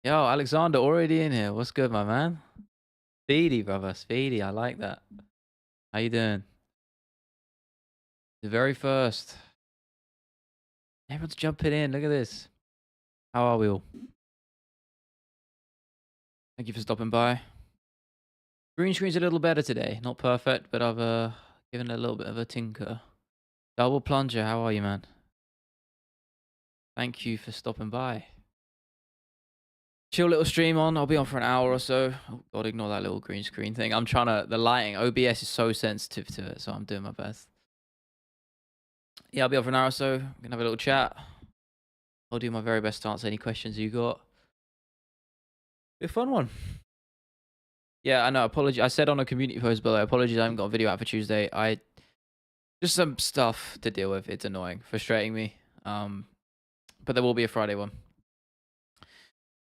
Yo, Alexander already in here. What's good, my man? Speedy, brother. Speedy. I like that. How you doing? The very first. Everyone's jumping in. Look at this. How are we all? Thank you for stopping by. Green screen's a little better today. Not perfect, but I've given it a little bit of a tinker. Double plunger. How are you, man? Thank you for stopping by. Chill little stream on. I'll be on for an hour or so. Oh God, ignore that little green screen thing. I'm trying to. The lighting. OBS is so sensitive to it, so I'm doing my best. Yeah, I'll be on for an hour or so. We're gonna have a little chat. I'll do my very best to answer any questions you got. Be a fun one. Yeah, I know. Apology. I said on a community post below. Apologies, I haven't got a video out for Tuesday. I just some stuff to deal with. It's annoying, frustrating me. But there will be a Friday one.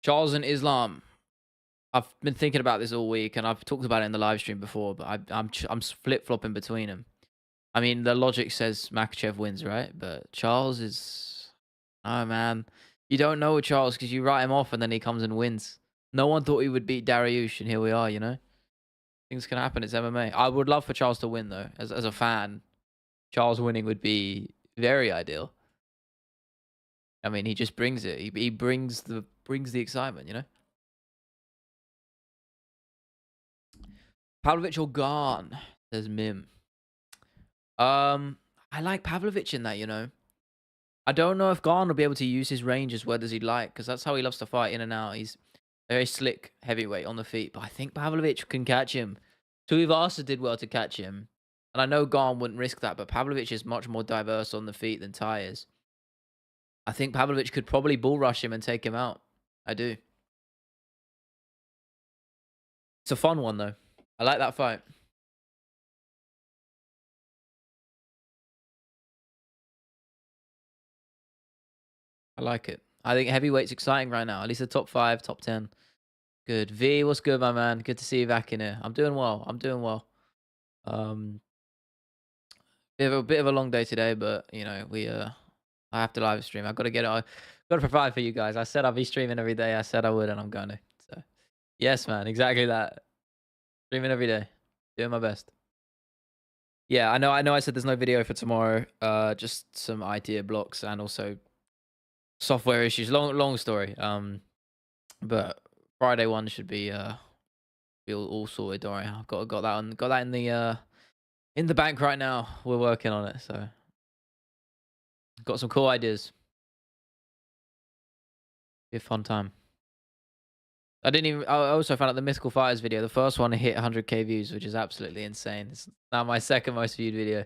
Charles and Islam. I've been thinking about this all week, and I've talked about it in the live stream before. But I'm flip flopping between them. I mean, the logic says Makhachev wins, right? But Charles is, oh man, you don't know with Charles because you write him off and then he comes and wins. No one thought he would beat Dariush, and here we are. You know, things can happen. It's MMA. I would love for Charles to win though. As a fan, Charles winning would be very ideal. I mean, he just brings it. He brings the excitement. You know, Pavlovich or Garn, says Mim. I like Pavlovich in that. You know. I don't know if Garn will be able to use his range as well as he'd like, because that's how he loves to fight in and out. He's very slick heavyweight on the feet, but I think Pavlovich can catch him. Tuivasa did well to catch him, and I know Garn wouldn't risk that, but Pavlovich is much more diverse on the feet than Tai is. I think Pavlovich could probably bull rush him and take him out. I do. It's a fun one, though. I like that fight. I like it. I think heavyweight's exciting right now. At least the top 5, top 10. Good. V, what's good, my man? Good to see you back in here. I'm doing well. I'm doing well. Um, bit of a long day today, but you know, I have to live stream. I've got to get it. I got to provide for you guys. I said I'll be streaming every day. I said I would, and I'm going to. So, yes, man, exactly that. Streaming every day, doing my best. Yeah, I know. I said there's no video for tomorrow. Just some idea blocks and also software issues. Long story. But Friday one should be all sorted. Don't worry. I've got that on. Got that in the bank right now. We're working on it. So, got some cool ideas. Be a fun time. I didn't even. I also found out the Mythical Fighters video. The first one hit 100k views, which is absolutely insane. It's now my second most viewed video,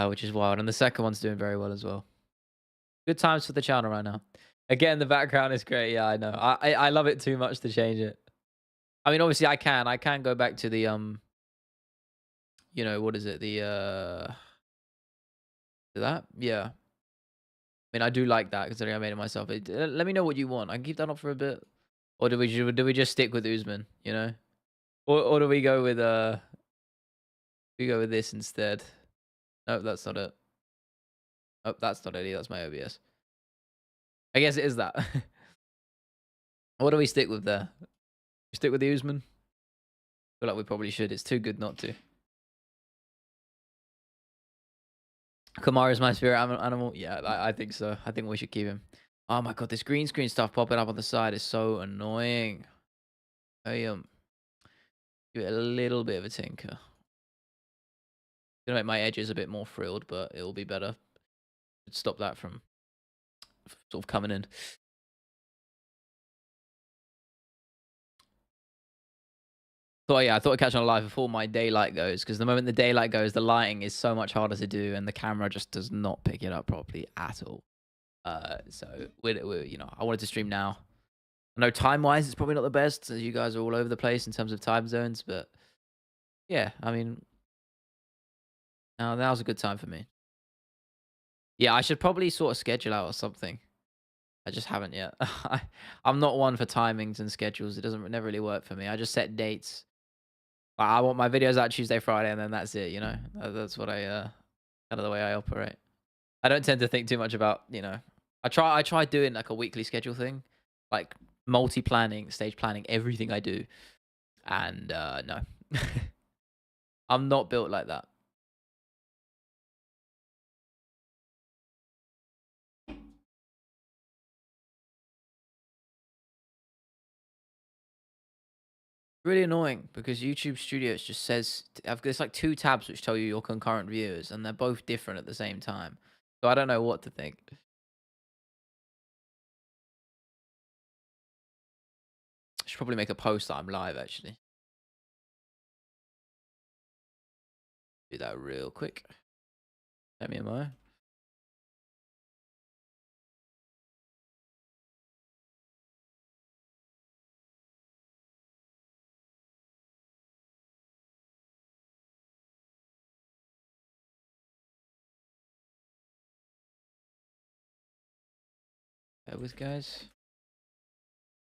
which is wild. And the second one's doing very well as well. Good times for the channel right now. Again, the background is great. Yeah, I know. I love it too much to change it. I mean, obviously, I can go back to the you know, what is it? That yeah. I mean, I do like that considering I made it myself. Let me know what you want. I can keep that up for a bit. Or do we just stick with Usman, you know? Or do we go with this instead? No, that's not it. Oh, that's not it either. That's my OBS. I guess it is that. What do we stick with there? We stick with the Usman? I feel like we probably should. It's too good not to. Kamara's my spirit animal. Yeah, I think so. I think we should keep him. Oh my god, this green screen stuff popping up on the side is so annoying. Give it a little bit of a tinker. Gonna make my edges a bit more frilled, but it'll be better. Stop that from sort of coming in. I thought I'd catch on live before my daylight goes, because the moment the daylight goes, the lighting is so much harder to do, and the camera just does not pick it up properly at all. So we're you know, I wanted to stream now. I know time-wise, it's probably not the best, as you guys are all over the place in terms of time zones, but yeah, I mean, now's a good time for me. Yeah, I should probably sort of schedule out or something. I just haven't yet. I'm not one for timings and schedules. It doesn't never really work for me. I just set dates. I want my videos out Tuesday, Friday, and then that's it. You know, that's what I kind of the way I operate. I don't tend to think too much about, you know. I try doing like a weekly schedule thing, like multi-planning, stage planning, everything I do. And no, I'm not built like that. Really annoying because YouTube Studios just says there's like two tabs which tell you your concurrent viewers, and they're both different at the same time. So I don't know what to think. I should probably make a post that I'm live actually. Do that real quick. Let me know. Bear with guys.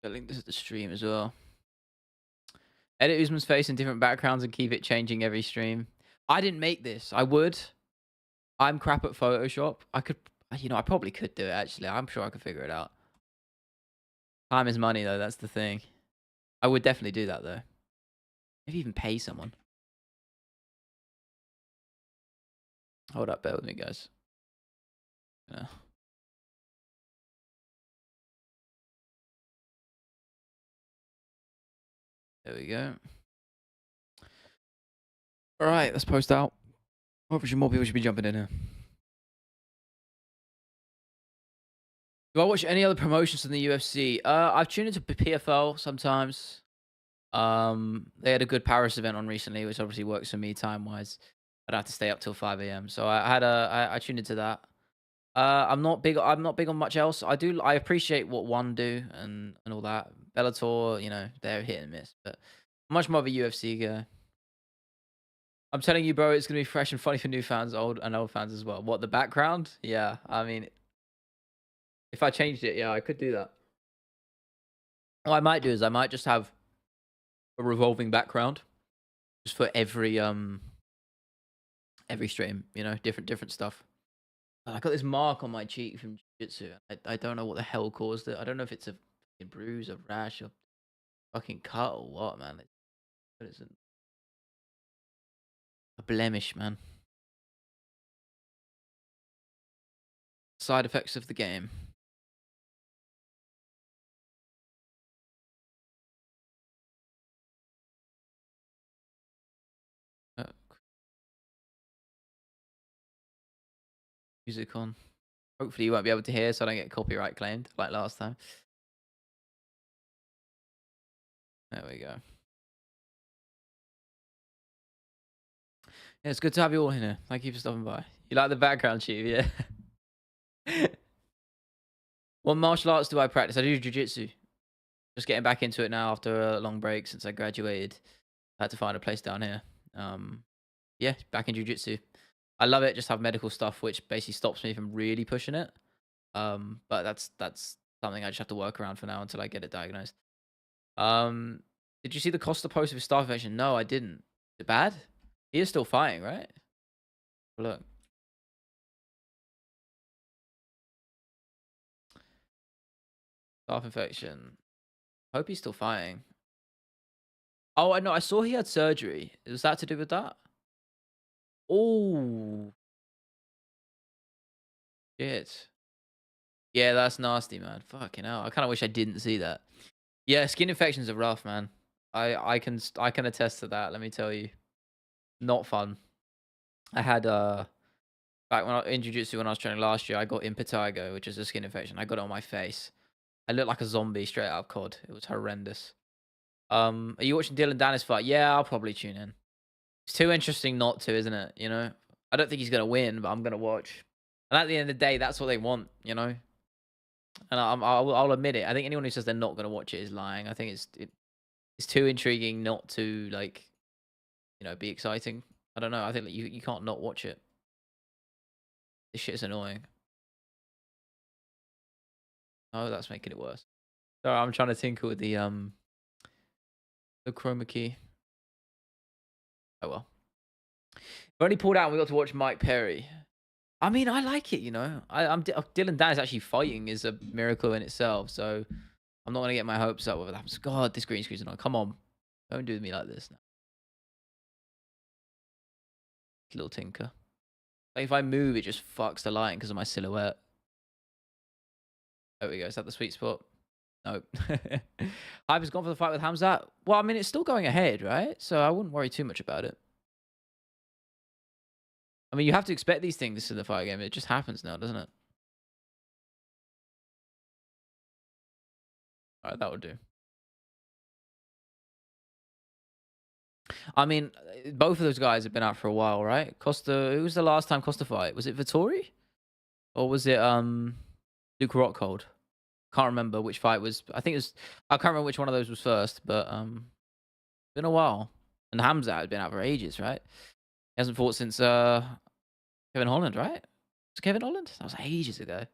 I'll link this at the stream as well. Edit Usman's face in different backgrounds and keep it changing every stream. I didn't make this. I would. I'm crap at Photoshop. I could, I probably could do it actually. I'm sure I could figure it out. Time is money though. That's the thing. I would definitely do that though. Maybe even pay someone. Hold up, bear with me, guys. Yeah. There we go. All right, let's post out. Hopefully more people should be jumping in here. Do I watch any other promotions than the UFC? I've tuned into PFL sometimes. They had a good Paris event on recently, which obviously works for me time wise. I'd have to stay up till 5 a.m. So I tuned into that. I'm not big. I'm not big on much else. I appreciate what one do and all that. Bellator, they're hit and miss, but much more of a UFC guy. I'm telling you, bro, it's gonna be fresh and funny for new fans, old fans as well. What, the background? Yeah, I mean, if I changed it, yeah, I could do that. What I might do is I might just have a revolving background, just for every stream. Different stuff. I got this mark on my cheek from jiu-jitsu. I don't know what the hell caused it. I don't know if it's a fucking bruise, a rash, or fucking cut or what, man. But it's a blemish, man. Side effects of the game. Uh, Music on. Hopefully you won't be able to hear so I don't get copyright claimed like last time. There we go. Yeah, it's good to have you all here. Thank you for stopping by. You like the background, Chief? Yeah. What martial arts do I practice? I do jiu-jitsu. Just getting back into it now after a long break since I graduated. I had to find a place down here. Yeah, back in jiu-jitsu. I love it. Just have medical stuff, which basically stops me from really pushing it. But that's something I just have to work around for now until I get it diagnosed. Did you see the Costa post of his staff infection? No, I didn't. Is it bad? He is still fighting, right? Look. Staff infection. Hope he's still fighting. Oh, I know. I saw he had surgery. Was that to do with that? Oh, shit. Yeah, that's nasty, man. Fucking hell. I kind of wish I didn't see that. Yeah, skin infections are rough, man. I can attest to that. Let me tell you, not fun. I had back when in jiu-jitsu when I was training last year, I got impetigo, which is a skin infection. I got it on my face. I looked like a zombie straight out of COD. It was horrendous. Are you watching Dylan Dennis fight? Yeah, I'll probably tune in. It's too interesting not to, isn't it? I don't think he's gonna win, but I'm gonna watch. And at the end of the day, that's what they want, And I'll admit it. I think anyone who says they're not gonna watch it is lying. I think it's too intriguing not to be exciting. I don't know. I think that you can't not watch it. This shit is annoying. Oh, that's making it worse. Sorry, I'm trying to tinker with the chroma key. Oh well. We only pulled out and we got to watch Mike Perry. I mean, I like it, I'm Dylan Dan is actually fighting is a miracle in itself. So I'm not gonna get my hopes up with that. God, this green screen's on. Come on, don't do me like this. Now. Little tinker. Like if I move, it just fucks the lighting because of my silhouette. There we go. Is that the sweet spot? No. Hype has gone for the fight with Hamzat. Well, I mean, it's still going ahead, right? So I wouldn't worry too much about it. I mean, you have to expect these things in the fight game. It just happens now, doesn't it? All right, that would do. I mean, both of those guys have been out for a while, right? Costa, who was the last time Costa fight? Was it Vittori? Or was it Luke Rockhold? Can't remember which fight was. I think it was. I can't remember which one of those was first, but been a while. And Hamza had been out for ages, right? He hasn't fought since Kevin Holland, right? Was it Kevin Holland? That was ages ago.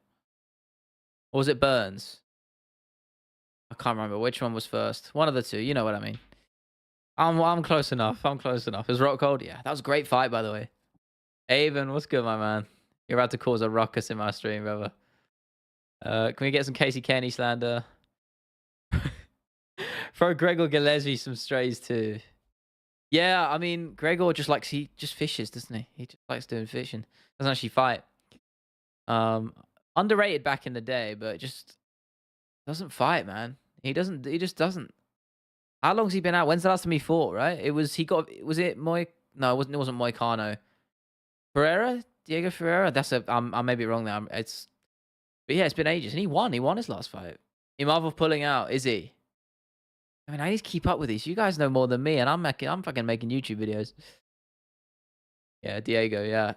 Or was it Burns? I can't remember which one was first. One of the two. You know what I mean. I'm close enough. I'm close enough. Is Rockhold? Yeah, that was a great fight, by the way. Avon, what's good, my man? You're about to cause a ruckus in my stream, brother. Can we get some Casey Kenny slander? Throw Gregor Gillespie some strays too. Yeah, I mean, Gregor he just fishes, doesn't he? He just likes doing fishing. Doesn't actually fight. Underrated back in the day, but just doesn't fight, man. He just doesn't. How long's he been out? When's the last time he fought, right? Was it Moy? No, it wasn't Moicano. Ferreira? Diego Ferreira? I may be wrong there. But yeah, it's been ages. And he won. He won his last fight. Imavov pulling out, is he? I mean, I need to keep up with these. You guys know more than me, and I'm fucking making YouTube videos. Yeah, Diego, yeah.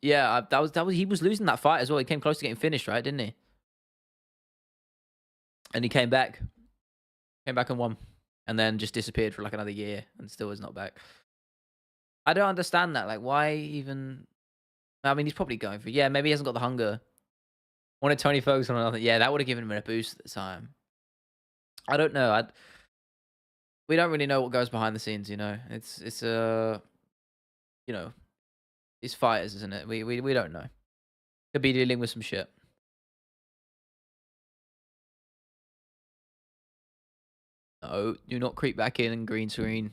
Yeah, he was losing that fight as well. He came close to getting finished, right? Didn't he? And he came back. Came back and won. And then just disappeared for like another year and still is not back. I don't understand that. Like, why even... I mean, he's probably going for... Yeah, maybe he hasn't got the hunger. Wanted Tony Ferguson on another... Yeah, that would have given him a boost at the time. I don't know. We don't really know what goes behind the scenes, you know? It's you know... It's fighters, isn't it? We don't know. Could be dealing with some shit. No, do not creep back in and green screen.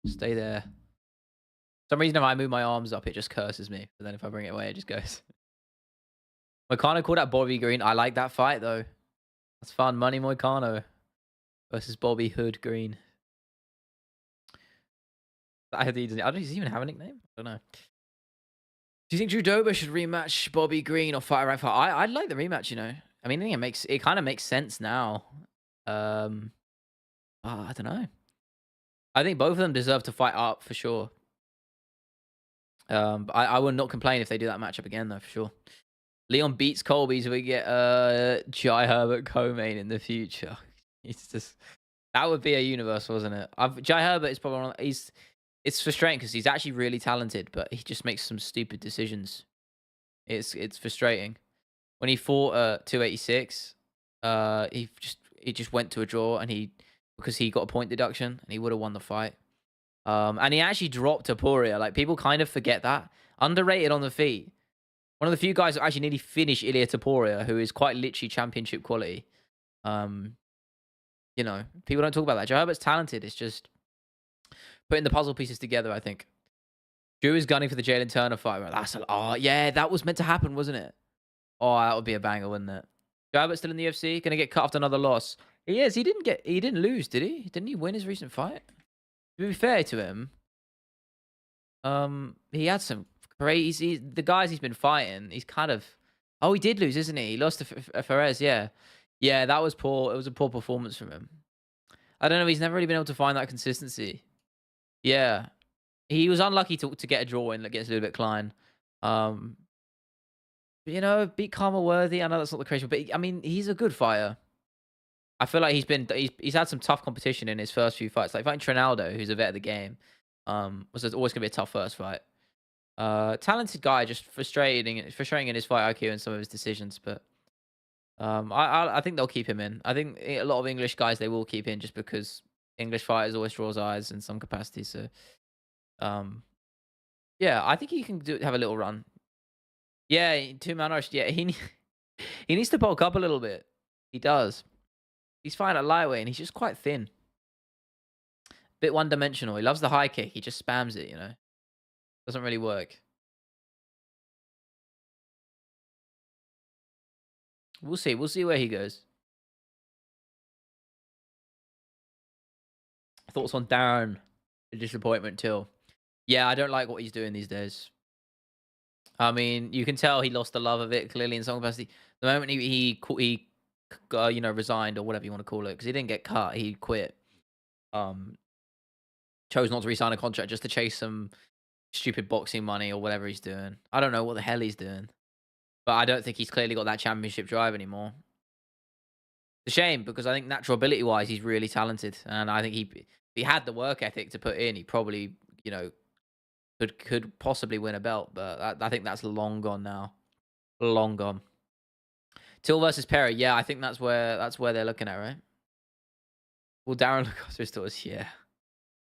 Stay there. For some reason, if I move my arms up, it just curses me. But then if I bring it away, it just goes. Moicano called out Bobby Green. I like that fight, though. That's fun. Money Moicano versus Bobby Hood Green. I don't know. Does he even have a nickname? I don't know. Do you think Drew Dober should rematch Bobby Green or fight around fight? I'd like the rematch, you know. I mean, I think it kind of makes sense now. I don't know. I think both of them deserve to fight up for sure. I would not complain if they do that matchup again, though, for sure. Leon beats Colby, so we get Jai Herbert co-main in the future. It's just that would be a universe, wasn't it? Jai Herbert is probably it's frustrating because he's actually really talented, but he just makes some stupid decisions. It's frustrating. When he fought 286, he just went to a draw and because he got a point deduction and he would have won the fight. And he actually dropped Taporia. Like, people kind of forget that. Underrated on the feet. One of the few guys that actually nearly finished Ilia Taporia, who is quite literally championship quality. You know, people don't talk about that. Joe Herbert's talented. It's just putting the puzzle pieces together, I think. Drew is gunning for the Jalen Turner fight. Yeah, that was meant to happen, wasn't it? Oh, that would be a banger, wouldn't it? Joe Herbert's still in the UFC, gonna get cut after another loss. He is. He didn't lose, did he? Didn't he win his recent fight? To be fair to him, he had some crazy. The guys he's been fighting, he's kind of. Oh, he did lose, isn't he? He lost to Ferez. Yeah, yeah, that was poor. It was a poor performance from him. I don't know. He's never really been able to find that consistency. Yeah, he was unlucky to get a draw in against Ludwig Klein. You know, beat Karma Worthy. I know that's not the crazy, but I mean, he's a good fighter. I feel like he's had some tough competition in his first few fights. Like fighting Trinaldo, who's a vet of the game, was always gonna be a tough first fight. Talented guy, just frustrating in his fight IQ and some of his decisions. But I think they'll keep him in. I think a lot of English guys they will keep in just because English fighters always draws eyes in some capacity. So, yeah, I think he can have a little run. Yeah, 2-man rush. Yeah, He needs to bulk up a little bit. He does. He's fine at lightweight, and he's just quite thin. Bit one-dimensional. He loves the high kick. He just spams it, you know? Doesn't really work. We'll see. We'll see where he goes. Thoughts on Darren? A disappointment, too. Yeah, I don't like what he's doing these days. I mean, you can tell he lost the love of it clearly in some capacity. The moment he you know, resigned or whatever you want to call it, because he didn't get cut, he quit. Um, chose not to resign a contract just to chase some stupid boxing money or whatever he's doing. I don't know what the hell he's doing, but I don't think he's clearly got that championship drive anymore. It's a shame because I think natural ability wise, he's really talented, and I think if he had the work ethic to put in, he probably, you know, could possibly win a belt. But I think that's long gone now, long gone. Till versus Perry, yeah, I think that's where they're looking at, right? Will Darren look after his daughters? Yeah.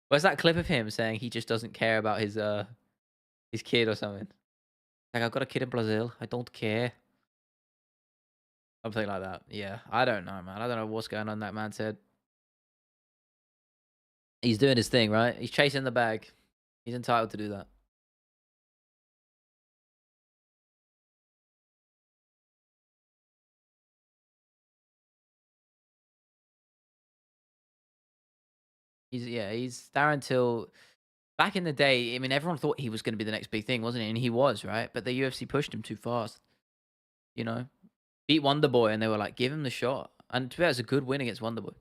Where's that clip of him saying he just doesn't care about his kid or something? Like, I've got a kid in Brazil. I don't care. Something like that. Yeah. I don't know, man. I don't know what's going on in that man's head. He's doing his thing, right? He's chasing the bag. He's entitled to do that. He's Darren Till. Back in the day, I mean, everyone thought he was going to be the next big thing, wasn't he? And he was, right? But the UFC pushed him too fast. You know, beat Wonderboy, and they were like, give him the shot. And to be honest, it's a good win against Wonderboy.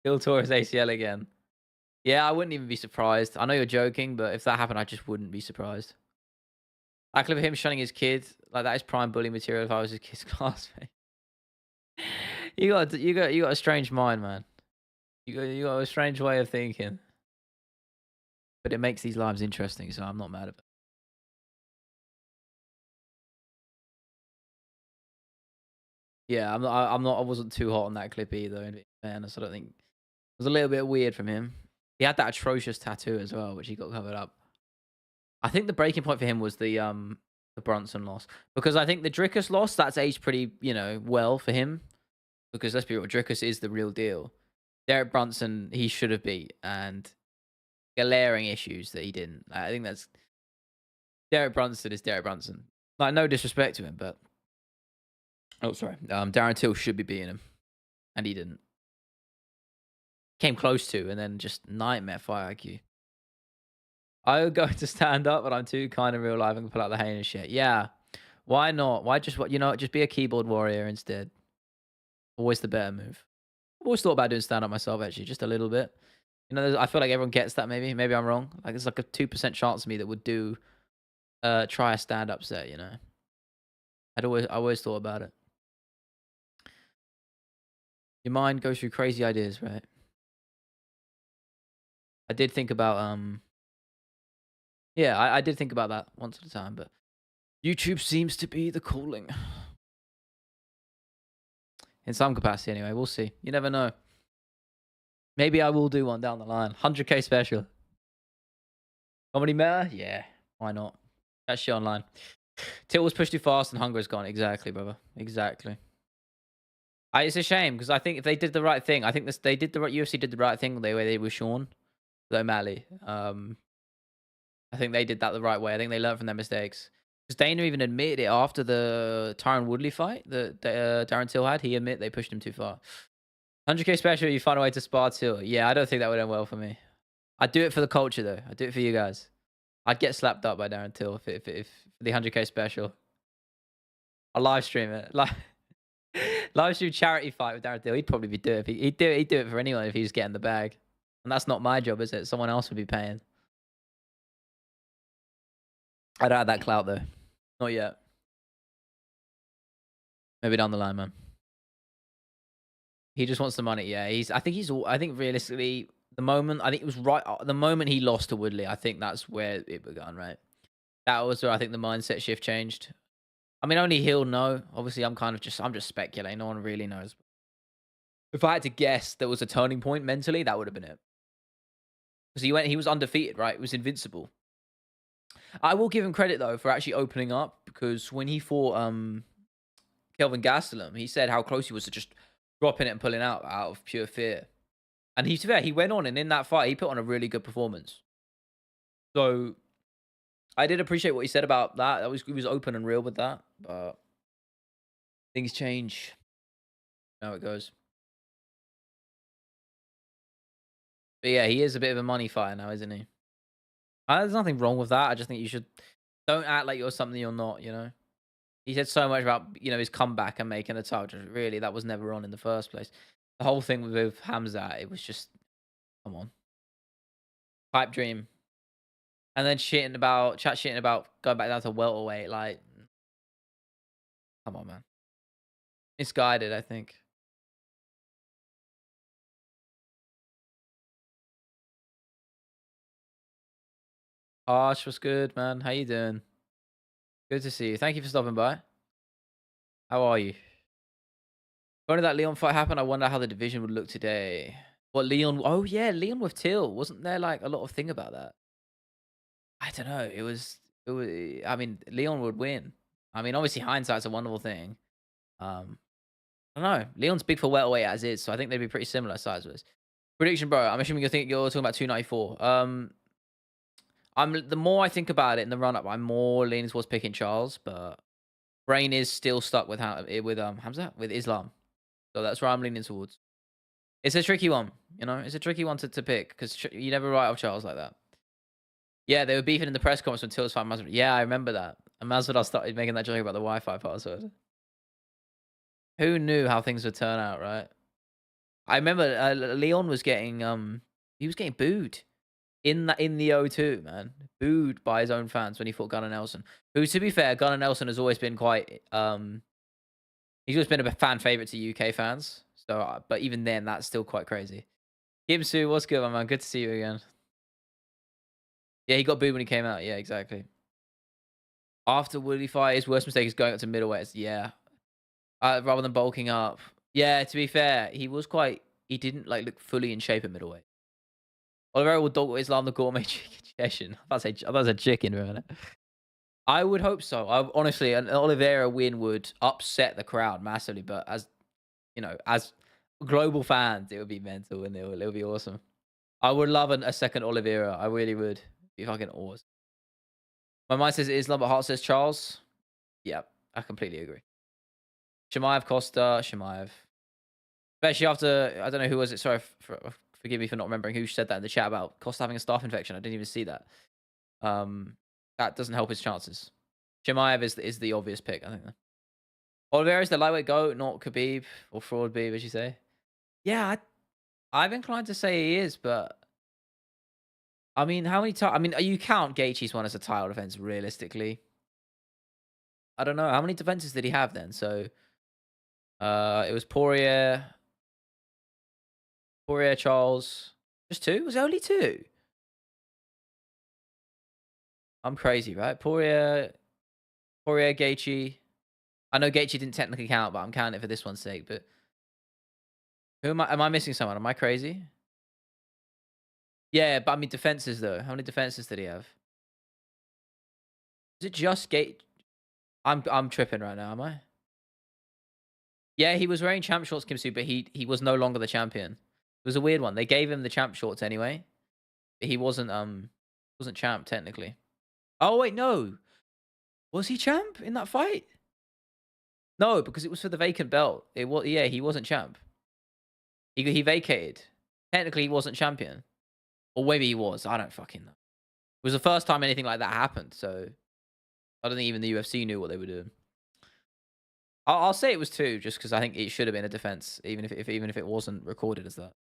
He'll tore his ACL again. Yeah, I wouldn't even be surprised. I know you're joking, but if that happened, I just wouldn't be surprised. That clip of him shunning his kid, like that is prime bully material if I was his kid's classmate. You got a strange mind, man. You got a strange way of thinking. But it makes these lives interesting, so I'm not mad at it. Yeah, I wasn't too hot on that clip either, in fairness. I don't think it was a little bit weird from him. He had that atrocious tattoo as well, which he got covered up. I think the breaking point for him was the Brunson loss. Because I think the Dricus loss, that's aged pretty, you know, well for him. Because let's be real, Dricus is the real deal. Derek Brunson, he should have beat, and glaring issues that he didn't. I think that's Derek Brunson is Derek Brunson. Like, no disrespect to him, but oh, sorry, Darren Till should be beating him, and he didn't. Came close to, and then just nightmare fight IQ. I would go to stand up, but I'm too kind in real life and pull out the heinous shit. Yeah, why not? Why just what you know? Just be a keyboard warrior instead. Always the better move. I've always thought about doing stand up myself, actually, just a little bit. You know, I feel like everyone gets that. Maybe I'm wrong. Like it's like a 2% chance of me that would do try a stand up set. You know, I always thought about it. Your mind goes through crazy ideas, right? I did think about yeah, I did think about that once at a time, but YouTube seems to be the calling. In some capacity, anyway. We'll see. You never know. Maybe I will do one down the line. 100K special. Comedy meta? Yeah. Why not? That shit online. Till was pushed too fast and hunger is gone. Exactly, brother. Exactly. It's a shame because I think if they did the right thing, I think they did the right. UFC did the right thing the way they were Sean, with O'Malley. I think they did that the right way. I think they learned from their mistakes. Because Dana even admitted it after the Tyron Woodley fight that Darren Till had. He admitted they pushed him too far. 100K special, you find a way to spar Till. Yeah, I don't think that would end well for me. I'd do it for the culture, though. I'd do it for you guys. I'd get slapped up by Darren Till if the 100K special. I'll live stream it. Live stream charity fight with Darren Till. He'd probably be doing it. He'd do it for anyone if he was getting the bag. And that's not my job, is it? Someone else would be paying. I don't have that clout, though. Not yet. Maybe down the line, man. He just wants the money. Yeah, I think realistically, the moment I think it was right. The moment he lost to Woodley, I think that's where it began. Right. That was where I think the mindset shift changed. I mean, only he'll know. Obviously, I'm just speculating. No one really knows. If I had to guess, there was a turning point mentally. That would have been it. Because he was undefeated. Right. He was invincible. I will give him credit though for actually opening up because when he fought Kelvin Gastelum, he said how close he was to just dropping it and pulling out of pure fear. And he's fair. He went on, and in that fight, he put on a really good performance. So I did appreciate what he said about that. He was open and real with that. But things change. How it goes. But yeah, he is a bit of a money fighter now, isn't he? There's nothing wrong with that. I just think you should don't act like you're something you're not. He said so much about his comeback and making the title. Just really, that was never on in the first place. The whole thing with Hamza, it was just come on, pipe dream, and then shitting about going back down to welterweight. Like, come on, man, misguided. I think. Arch was good, man. How you doing? Good to see you. Thank you for stopping by. How are you? When did that Leon fight happen? I wonder how the division would look today. What Leon? Oh yeah, Leon with Till. Wasn't there like a lot of thing about that? I don't know. It was. It was. I mean, Leon would win. I mean, obviously hindsight's a wonderful thing. Um, I don't know. Leon's big for welterweight as is, so I think they'd be pretty similar size wise. Prediction, bro. I'm assuming you're talking about 294. The more I think about it in the run up, I'm more leaning towards picking Charles, but brain is still stuck with Hamza with Islam. So that's where I'm leaning towards. It's a tricky one, It's a tricky one to pick because you never write off Charles like that. Yeah, they were beefing in the press conference when Till's fighting Masvidal. Yeah, I remember that. And Masvidal started making that joke about the Wi-Fi password. Who knew how things would turn out, right? I remember Leon was getting he was getting booed in the O2, man. Booed by his own fans when he fought Gunnar Nelson. Who, to be fair, Gunnar Nelson has always been quite he's always been a fan favorite to UK fans. So, but even then, that's still quite crazy. Gibsu, what's good, my man? Good to see you again. Yeah, he got booed when he came out. Yeah, exactly. After Woodley fight, his worst mistake is going up to middleweights. Yeah, rather than bulking up. Yeah, to be fair, he didn't like look fully in shape at middleweight. Oliveira will dog Islam the gourmet chicken. I thought it was a chicken for a minute. I would hope so. Honestly, an Oliveira win would upset the crowd massively. But as global fans, it would be mental and it would be awesome. I would love a second Oliveira. I really would. Be fucking awesome. My mind says Islam, but heart says Charles. Yeah, I completely agree. Chimaev, Costa, Chimaev. Especially after, I don't know who was it. Sorry, forgive me for not remembering who said that in the chat about Costa having a staph infection. I didn't even see that. That doesn't help his chances. Chimaev is the obvious pick, I think. Oliveira is the lightweight goat, not Khabib or Fraud Beef, as you say. Yeah, I'm inclined to say he is, but I mean, how many times? I mean, you count Gaethje's one as a title defense realistically? I don't know. How many defenses did he have then? So, it was Poirier, Charles. Just two? Was it only two? I'm crazy, right? Poirier, Gaethje. I know Gaethje didn't technically count, but I'm counting it for this one's sake. But who am I? Am I missing someone? Am I crazy? Yeah, but I mean defenses though. How many defenses did he have? Is it just Gate? I'm tripping right now. Am I? Yeah, he was wearing champ shorts, Kim Soo, but he was no longer the champion. It was a weird one. They gave him the champ shorts anyway, but he wasn't champ technically. Oh wait, no. Was he champ in that fight? No, because it was for the vacant belt. It was yeah, he wasn't champ. He vacated. Technically, he wasn't champion, or maybe he was. I don't fucking know. It was the first time anything like that happened, so I don't think even the UFC knew what they were doing. I'll say it was two, just because I think it should have been a defense, even if it wasn't recorded as that.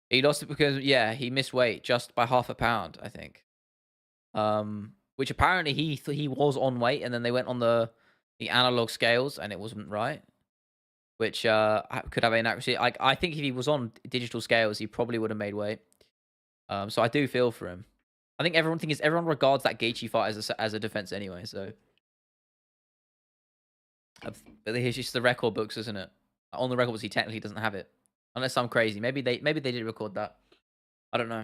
He lost it because he missed weight just by half a pound, I think. Which apparently he was on weight, and then they went on the analog scales, and it wasn't right. Which could have inaccuracy. I think if he was on digital scales, he probably would have made weight. So I do feel for him. I think everyone regards that Gaethje fight as a defense anyway. So, but it's just the record books, isn't it? On the record books, he technically doesn't have it, unless I'm crazy. Maybe they did record that. I don't know.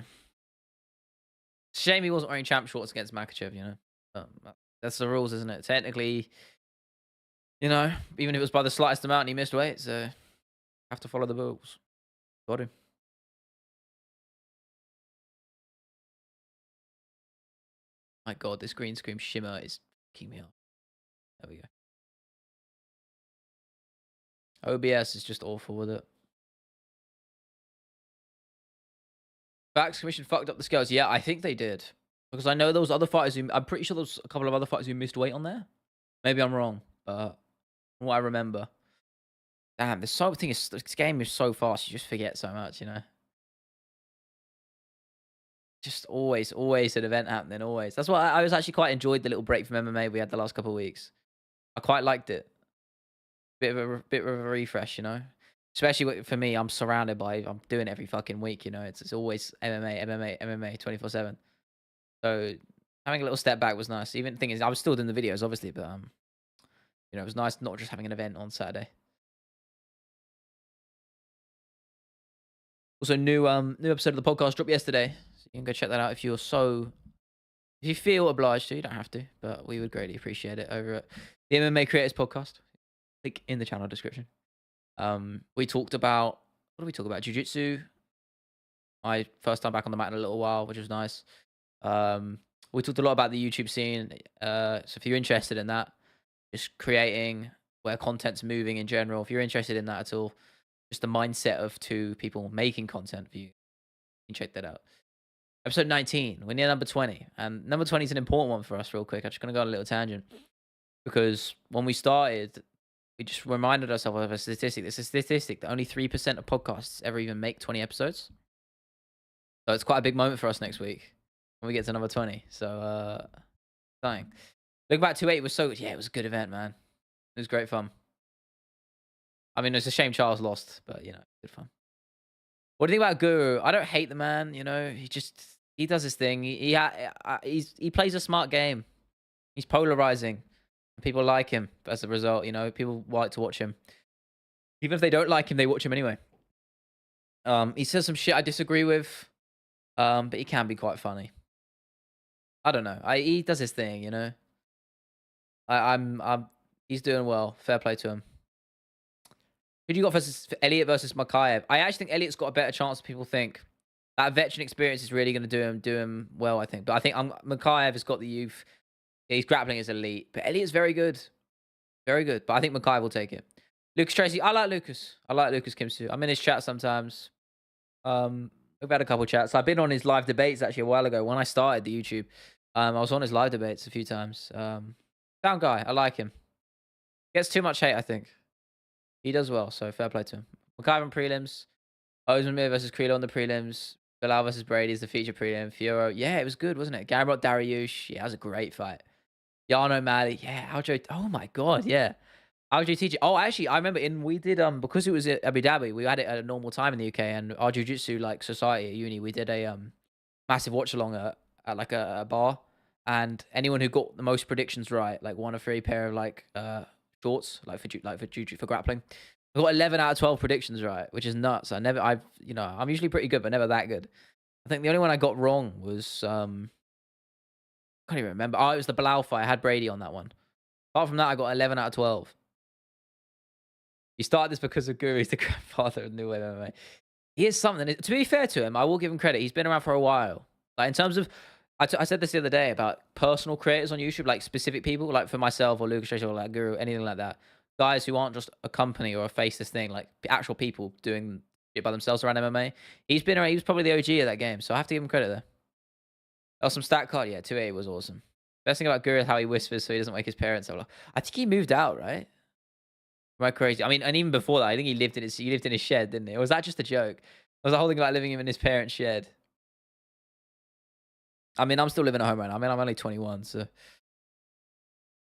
Shame he wasn't wearing champ shorts against Makhachev. That's the rules, isn't it? Technically, even if it was by the slightest amount and he missed weight, so have to follow the rules. Got to. My God, this green screen shimmer is kicking me off. There we go. OBS is just awful with it. Facts Commission fucked up the scales. Yeah, I think they did. Because I know those other fighters who... I'm pretty sure there's a couple of other fighters who missed weight on there. Maybe I'm wrong, but from what I remember. Damn, this game is so fast, you just forget so much, Just always an event happening, always. That's why I was actually quite enjoyed the little break from MMA we had the last couple of weeks. I quite liked it. Bit of a refresh, Especially for me, I'm doing it every fucking week, It's always MMA 24/7. So having a little step back was nice. Even the thing is, I was still doing the videos, obviously, but it was nice not just having an event on Saturday. Also, new episode of the podcast dropped yesterday. So you can go check that out if if you feel obliged to. You don't have to, but we would greatly appreciate it over at the MMA Creators Podcast. Link in the channel description. We talked about what did we talk about? Jiu-jitsu. My first time back on the mat in a little while, which was nice. We talked a lot about the YouTube scene. So if you're interested in that, just creating where content's moving in general, if you're interested in that at all, just the mindset of two people making content for you, you can check that out. Episode 19, we're near number 20. And number 20 is an important one for us, real quick. I'm just going to go on a little tangent. Because when we started, we just reminded ourselves of a statistic. There's a statistic that only 3% of podcasts ever even make 20 episodes. So it's quite a big moment for us next week when we get to number 20. So, dying. Look back 2-8 was so good. Yeah, it was a good event, man. It was great fun. I mean, it's a shame Charles lost, but, good fun. What do you think about Guru? I don't hate the man, he does his thing. He plays a smart game. He's polarizing. People like him as a result, people like to watch him. Even if they don't like him, they watch him anyway. He says some shit I disagree with, but he can be quite funny. I don't know. He does his thing, he's doing well. Fair play to him. Who do you got versus Elliot versus Makhachev? I actually think Elliot's got a better chance than people think. That veteran experience is really going to do him well, I think. But I think Makhachev has got the youth. His grappling is elite. But Elliot's very good. Very good. But I think Makhachev will take it. Lucas Tracy. I like Lucas. I like Lucas Kimsu. I'm in his chat sometimes. We've had a couple chats. I've been on his live debates actually a while ago when I started the YouTube. I was on his live debates a few times. Sound guy. I like him. Gets too much hate, I think. He does well, so fair play to him. Makhachev on prelims. Ozman versus Krilo on the prelims. Bilal versus Brady is the feature prelim. Fiora, yeah, it was good, wasn't it? Gamrot Dariush, yeah, that was a great fight. Yano Mali, yeah, Aljo, oh my god, yeah. Aljo TJ, oh, actually, I remember we did, because it was at Abu Dhabi, we had it at a normal time in the UK, and our jiu-jitsu, society at uni, we did a, massive watch-along at like a bar, and anyone who got the most predictions right, like won a free pair of, shorts, for grappling. I got 11 out of 12 predictions right, which is nuts. I'm usually pretty good, but never that good. I think the only one I got wrong was, I can't even remember. Oh, it was the Bilal fight. I had Brady on that one. Apart from that, I got 11 out of 12. You started this because of Guru. He's the grandfather of New Wave MMA. He is something. To be fair to him, I will give him credit. He's been around for a while. Like, in terms of, I said this the other day about personal creators on YouTube, like specific people, like for myself or Lucas Tracy or like Guru, anything like that. Guys who aren't just a company or a face this thing, like actual people doing it by themselves around MMA. He's been around. He was probably the OG of that game, so I have to give him credit there. Oh, some stat card. Yeah, 2A was awesome. Best thing about Guru is how he whispers so he doesn't wake his parents up. I think he moved out, right? Am I crazy? I mean, and even before that, I think he lived in his shed, didn't he? Or was that just a joke? Was the whole thing about living in his parents' shed? I mean, I'm still living at home right now. I mean, I'm only 21, so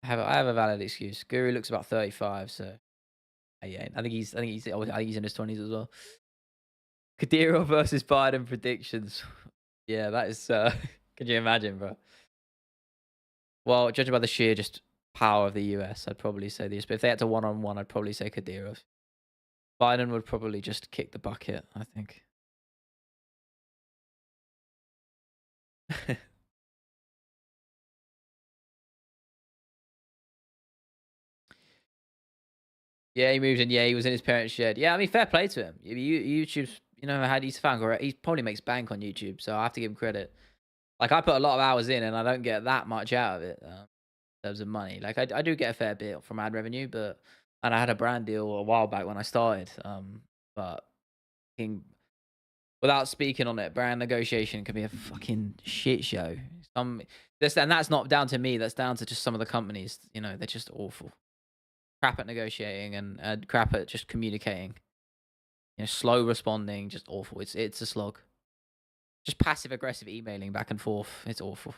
I have a valid excuse. Guru looks about 35, so yeah, I think he's in his 20s as well. Kadyrov versus Biden predictions. Yeah, that is. Could you imagine, bro? Well, judging by the sheer just power of the US, I'd probably say this. But if they had to one-on-one, I'd probably say Kadyrov. Biden would probably just kick the bucket, I think. Yeah, he moved in. Yeah, he was in his parents' shed. Yeah, I mean, fair play to him. YouTube's, how he's found correct. He probably makes bank on YouTube, so I have to give him credit. Like, I put a lot of hours in, and I don't get that much out of it in terms of money. Like, I do get a fair bit from ad revenue, and I had a brand deal a while back when I started. But fucking, without speaking on it, brand negotiation can be a fucking shit show. And that's not down to me. That's down to just some of the companies. They're just awful. Crap at negotiating and crap at just communicating. Slow responding, just awful. It's a slog. Just passive aggressive emailing back and forth. It's awful.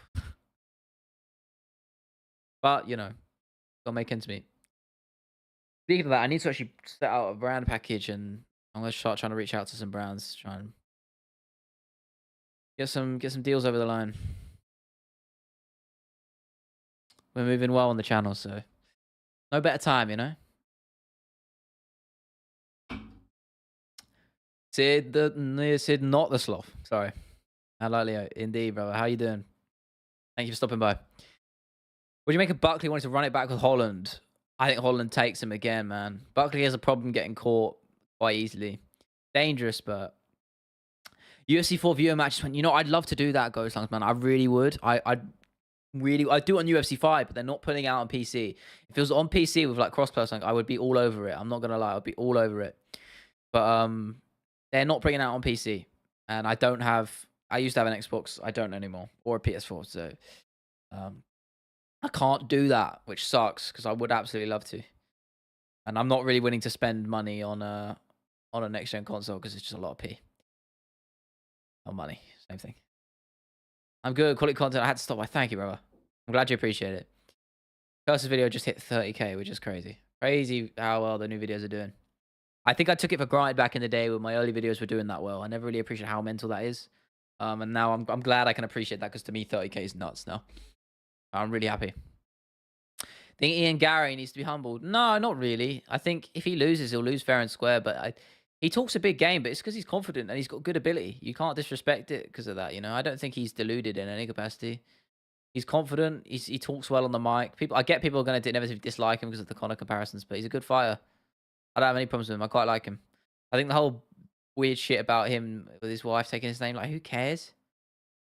But gotta make ends meet. Speaking of that, I need to actually set out a brand package, and I'm gonna start trying to reach out to some brands, try and get some deals over the line. We're moving well on the channel, so no better time. Sid, not the sloth. Sorry. Hello, Leo. Indeed, brother. How you doing? Thank you for stopping by. Would you make a Buckley wanting to run it back with Holland? I think Holland takes him again, man. Buckley has a problem getting caught quite easily. Dangerous, but UFC 4 viewer matches. I'd love to do that, Ghost Lungs, man. I really would. I do it on UFC 5, but they're not putting it out on PC. If it was on PC with like crossplay or something, I would be all over it. I'm not gonna lie, I'd be all over it. But they're not bringing it out on PC, and I used to have an Xbox. I don't anymore, or a PS4. So I can't do that, which sucks because I would absolutely love to. And I'm not really willing to spend money on a next gen console because it's just a lot of P. Or money, same thing. I'm good. Quality content. I had to stop. Thank you, brother. I'm glad you appreciate it. Curse's video just hit 30K, which is crazy. Crazy how well the new videos are doing. I think I took it for granted back in the day when my early videos were doing that well. I never really appreciated how mental that is. And now I'm glad I can appreciate that because to me 30K is nuts now. I'm really happy. Think Ian Gary needs to be humbled? No, not really. I think if he loses, he'll lose fair and square. But he talks a big game, but it's because he's confident and he's got good ability. You can't disrespect it because of that. I don't think he's deluded in any capacity. He's confident. He talks well on the mic. I get people are going to inevitably dislike him because of the Conor comparisons, but he's a good fighter. I don't have any problems with him. I quite like him. I think the whole weird shit about him with his wife taking his name, like, who cares?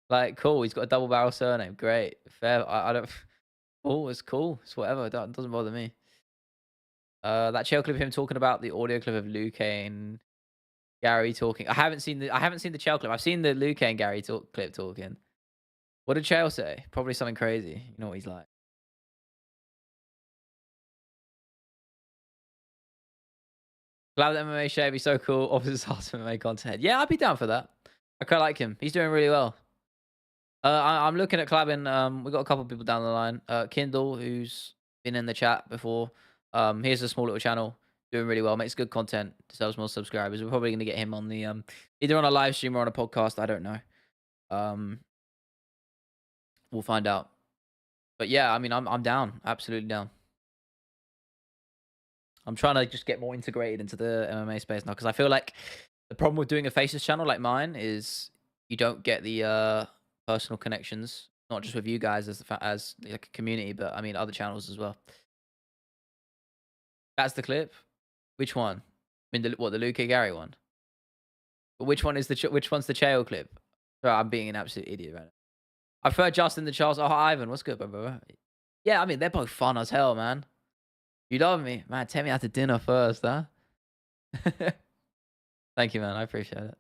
Like, cool. He's got a double barrel surname. Great. Fair. I don't. Cool. It's cool. It's whatever. It doesn't bother me. That chair clip of him talking about the audio clip of Luke and Gary talking. I haven't seen the chair clip. I've seen the Luke and Gary clip talking. What did Chael say? Probably something crazy. You know what he's like. Glad that MMA share be so cool. Opposite sides of MMA content. Yeah, I'd be down for that. I quite like him. He's doing really well. I'm looking at collabing. We've got a couple of people down the line. Kindle, who's been in the chat before. Here's a small little channel. Doing really well. Makes good content. Deserves more subscribers. We're probably going to get him on the either on a live stream or on a podcast. I don't know. We'll find out. But yeah, I mean, I'm down. Absolutely down. I'm trying to just get more integrated into the MMA space now because I feel like the problem with doing a faces channel like mine is you don't get the personal connections, not just with you guys as like a community, but I mean other channels as well. That's the clip. Which one? I mean, the Luke Gary one. But which one's the Chael clip? Bro, I'm being an absolute idiot right now. I prefer Justin to Charles. Oh, Ivan, what's good, bro? Yeah, I mean they're both fun as hell, man. You love me, man. Take me out to dinner first, huh? Thank you, man. I appreciate it.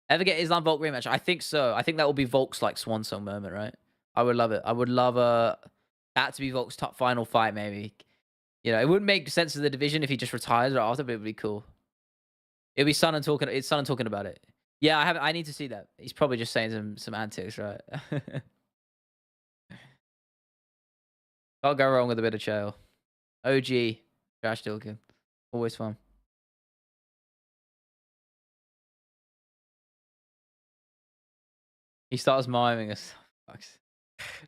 Ever get Islam Volk rematch? I think so. I think that will be Volk's like swan song moment, right? I would love it. I would love that to be Volk's top final fight, maybe. It wouldn't make sense of the division if he just retires right after, but it would be cool. It'd be Son talking. It's Son talking about it. Yeah, I need to see that. He's probably just saying some antics, right? Can't go wrong with a bit of Chael. OG trash talking, always fun. He starts miming us.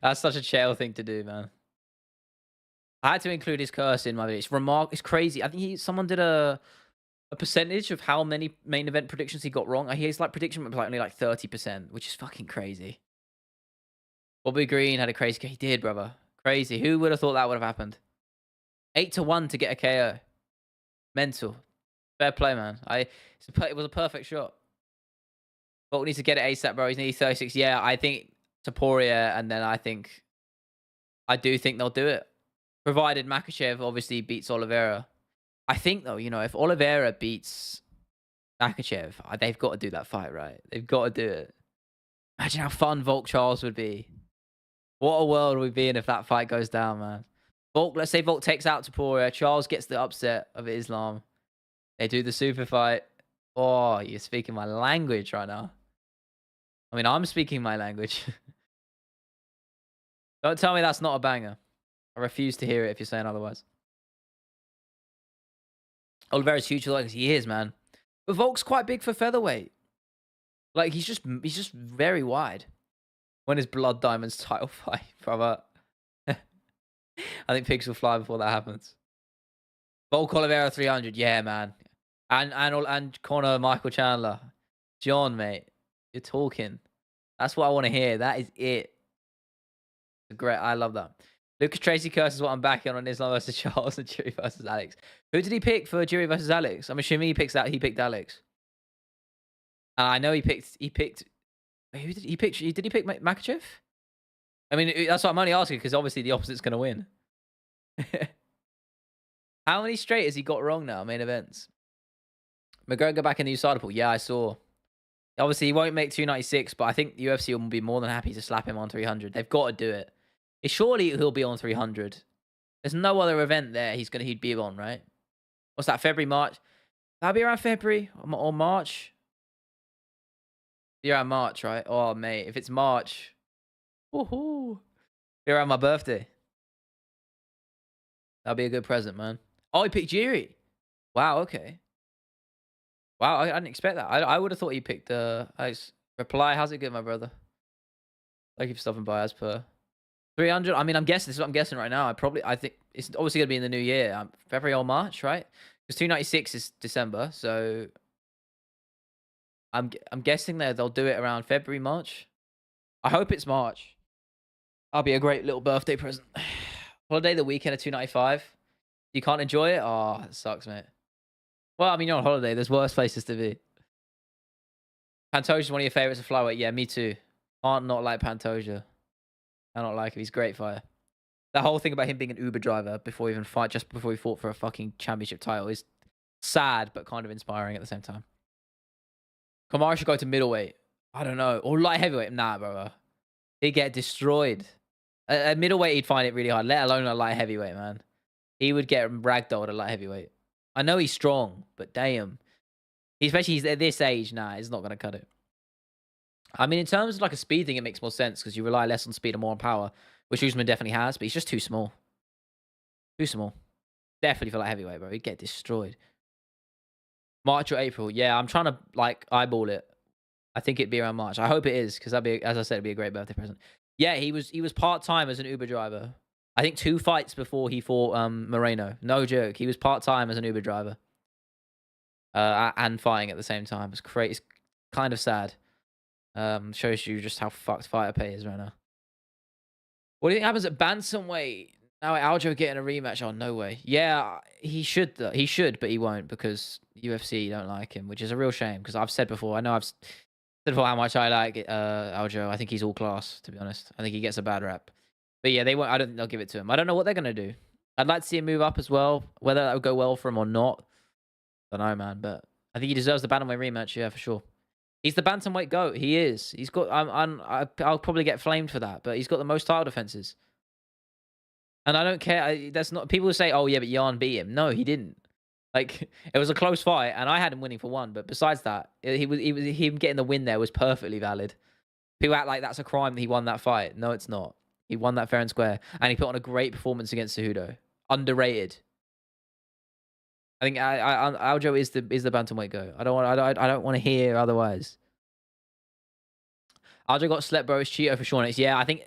That's such a Chael thing to do, man. I had to include his curse in my video. It's crazy. I think someone did a percentage of how many main event predictions he got wrong. His like prediction was like only like 30%, which is fucking crazy. Bobby Green had a crazy. He did, brother. Crazy. Who would have thought that would have happened? 8-1 to get a KO. Mental. Fair play, man. It was a perfect shot. Volk needs to get it ASAP, bro. He's nearly 36. Yeah, I think Taporia, and then I do think they'll do it. Provided Makhachev obviously beats Oliveira. I think though, if Oliveira beats Makhachev, they've got to do that fight, right? They've got to do it. Imagine how fun Volk Charles would be. What a world we'd be in if that fight goes down, man. Let's say Volk takes out Taporia. Charles gets the upset of Islam. They do the super fight. Oh, you're speaking my language right now. I mean, I'm speaking my language. Don't tell me that's not a banger. I refuse to hear it if you're saying otherwise. Oliveira's huge for like he is, man. But Volk's quite big for featherweight. Like he's just very wide. When is Blood Diamond's title fight, brother? I think pigs will fly before that happens. Volk Oliveira 300, yeah, man. And Conor Michael Chandler. John, mate. You're talking. That's what I want to hear. That is it. Great. I love that. Lucas Tracy Curse is what I'm backing on Islam versus Charles and Jury versus Alex. Who did he pick for Jury versus Alex? I'm assuming he picked Alex. I know he picked. Who did he pick? Did he pick Makhachev? I mean, that's what I'm only asking because obviously the opposite's going to win. How many straight has he got wrong now? Main events. McGregor back in the USADA pool. Yeah, I saw. Obviously, he won't make 296, but I think the UFC will be more than happy to slap him on 300. They've got to do it. Surely he'll be on 300. There's no other event there he'd be on, right? What's that, February, March? That'll be around February or March. Be around March, right? Oh, mate, if it's March, woohoo! Be around my birthday. That'll be a good present, man. Oh, he picked Jiri. Wow, okay. Wow, I didn't expect that. I would have thought he picked Reply. How's it good, my brother? Thank you for stopping by as per. 300. I mean, I'm guessing. This is what I'm guessing right now. I think it's obviously gonna be in the new year, February or March, right? Because 296 is December, so I'm guessing they'll do it around February, March. I hope it's March. That'll be a great little birthday present. Holiday the weekend of 295. You can't enjoy it. Oh, it sucks, mate. Well, I mean, you're on holiday. There's worse places to be. Pantoja's one of your favorites of flyweight. Yeah, me too. Can't not like Pantoja. I don't like him. He's a great fighter. The whole thing about him being an Uber driver before he even just before he fought for a fucking championship title is sad, but kind of inspiring at the same time. Kamaru should go to middleweight. I don't know. Or light heavyweight. Nah, bro. He'd get destroyed. At middleweight, he'd find it really hard, let alone a light heavyweight, man. He would get ragdolled at light heavyweight. I know he's strong, but damn. Especially he's at this age, nah, he's not going to cut it. I mean, in terms of like a speed thing, it makes more sense because you rely less on speed and more on power, which Usman definitely has, but he's just too small. Too small. Definitely for light heavyweight, bro. He'd get destroyed. March or April. Yeah, I'm trying to like eyeball it. I think it'd be around March. I hope it is because that'd be, as I said, it'd be a great birthday present. Yeah, he was part-time as an Uber driver. I think 2 fights before he fought Moreno. No joke. He was part-time as an Uber driver. And fighting at the same time. It's crazy. It's kind of sad. Shows you just how fucked fighter pay is right now. What do you think happens at bantamweight? Now Aljo getting a rematch? Oh, no way. Yeah, he should though. He should, but he won't because UFC don't like him, which is a real shame because I've said before. I know I've said before how much I like Aljo. I think he's all class, to be honest. I think he gets a bad rap. But yeah, they won't. I don't think they'll give it to him. I don't know what they're gonna do. I'd like to see him move up as well. Whether that would go well for him or not, I don't know, man. But I think he deserves the bantamweight rematch. Yeah, for sure. He's the bantamweight GOAT. He is. He's got. I'll probably get flamed for that, but he's got the most title defenses. And I don't care. That's not. People say, "Oh yeah, but Jan beat him." No, he didn't. Like it was a close fight, and I had him winning for 1. But besides that, him getting the win there was perfectly valid. People act like that's a crime that he won that fight. No, it's not. He won that fair and square, and he put on a great performance against Cejudo. Underrated. I think Aljo is the bantamweight GOAT. I don't want to hear otherwise. Aljo got slept, bro. It's Cheeto for Sean. Yeah, I think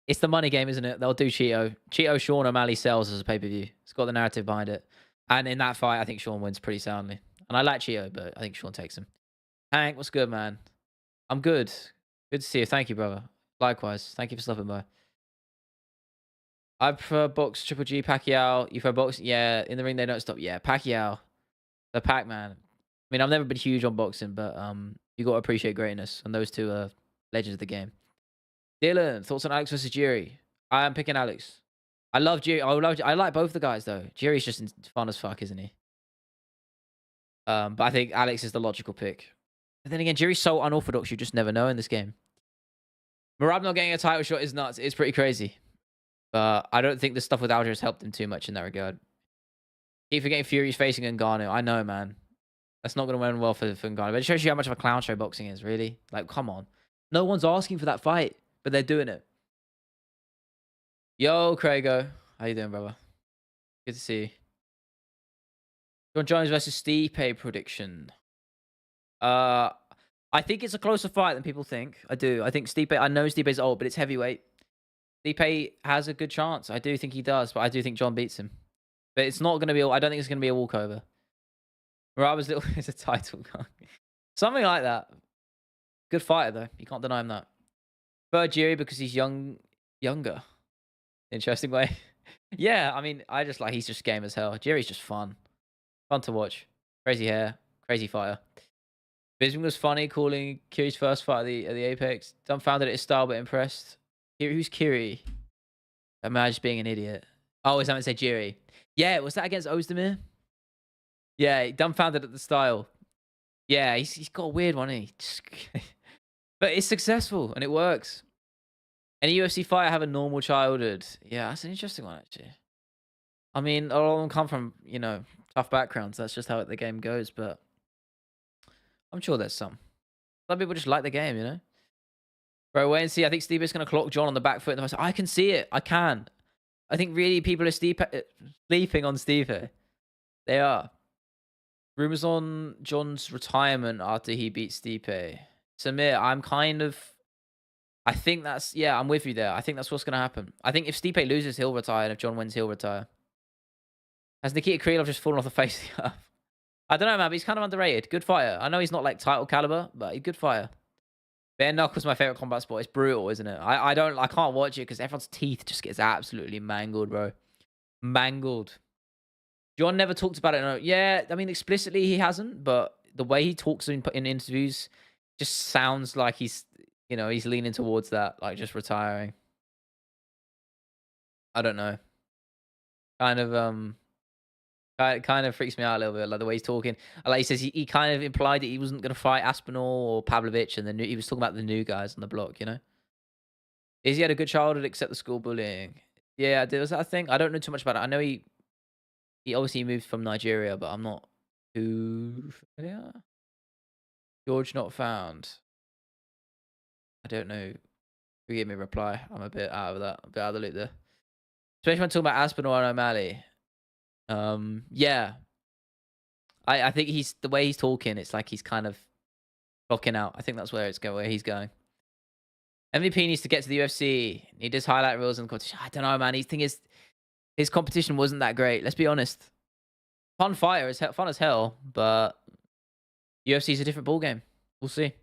it's the money game, isn't it? They'll do Cheeto. Cheeto, Sean, O'Malley sells as a pay-per-view. It's got the narrative behind it. And in that fight, I think Sean wins pretty soundly. And I like Cheeto, but I think Sean takes him. Hank, what's good, man? I'm good. Good to see you. Thank you, brother. Likewise. Thank you for stopping by. I prefer box Triple G, Pacquiao. You prefer box? Yeah, in the ring they don't stop. Yeah, Pacquiao. The Pac-Man. I mean, I've never been huge on boxing, but you got to appreciate greatness, and those two are legends of the game. Dylan, thoughts on Alex versus Jiri? I am picking Alex. I love Jiri. I like both the guys though. Jiri's just fun as fuck, isn't he? But I think Alex is the logical pick. But then again, Jiri's so unorthodox. You just never know in this game. Marab not getting a title shot is nuts. It's pretty crazy. But I don't think the stuff with Alger has helped him too much in that regard. Keep forgetting Fury's facing Ngannou. I know, man. That's not going to end well for Ngannou. But it shows you how much of a clown show boxing is, really. Like, come on. No one's asking for that fight, but they're doing it. Yo, Craigo. How you doing, brother? Good to see you. John Jones versus Stipe prediction. I think it's a closer fight than people think. I do. I think Stipe. I know Stipe's old, but it's heavyweight. Stipe has a good chance. I do think he does, but I do think John beats him. But it's not going to be. I don't think it's going to be a walkover. Muraba's little is a title guy. Something like that. Good fighter though. You can't deny him that. But Jiri because he's younger. Interesting way. Yeah, I mean, I just like he's just game as hell. Jiri's just fun. Fun to watch. Crazy hair. Crazy fighter. Bisping was funny calling Kiri's first fight at the Apex. Dumbfounded at his style but impressed. Who's Kiri? Am I just being an idiot? Oh, is that meant to say Jiri? Yeah, was that against Ozdemir? Yeah, dumbfounded at the style. Yeah, he's got a weird one, he? But it's successful and it works. Any UFC fighter have a normal childhood? Yeah, that's an interesting one, actually. I mean, a lot of them come from, tough backgrounds. That's just how the game goes, but I'm sure there's some. Some people just like the game, you know? Bro, wait and see. I think Steve is going to clock John on the back foot. And I can see it. I can. I think really people are sleeping on Steve. They are. Rumors on John's retirement after he beat Stipe. Samir, I think that's, yeah, I'm with you there. I think that's what's going to happen. I think if Stipe loses, he'll retire. And if John wins, he'll retire. Has Nikita Krylov just fallen off the face of the earth? I don't know, man, but he's kind of underrated. Good fighter. I know he's not like title caliber, but he's a good fighter. Bare knuckles my favorite combat sport. It's brutal, isn't it? I can't watch it because everyone's teeth just gets absolutely mangled, bro. Mangled. John never talked about it. No. Yeah, I mean, explicitly he hasn't, but the way he talks in interviews just sounds like he's leaning towards that, like just retiring. I don't know. Kind of freaks me out a little bit, like the way he's talking. Like he says, he kind of implied that he wasn't going to fight Aspinall or Pavlovich, and he was talking about the new guys on the block. Is he had a good childhood except the school bullying? Yeah, there was that thing. I don't know too much about it. I know he obviously moved from Nigeria, but I'm not too familiar. George not found. I don't know. Forgive me, reply. I'm a bit out of that. A bit out of the loop there. Especially when talking about Aspinall and O'Malley. Yeah. I think the way he's talking, it's like he's kind of blocking out. I think that's where he's going. MVP needs to get to the UFC. He does highlight reels and competition. I don't know, man. His competition wasn't that great. Let's be honest. Fun fighter, is fun as hell, but UFC is a different ballgame. We'll see.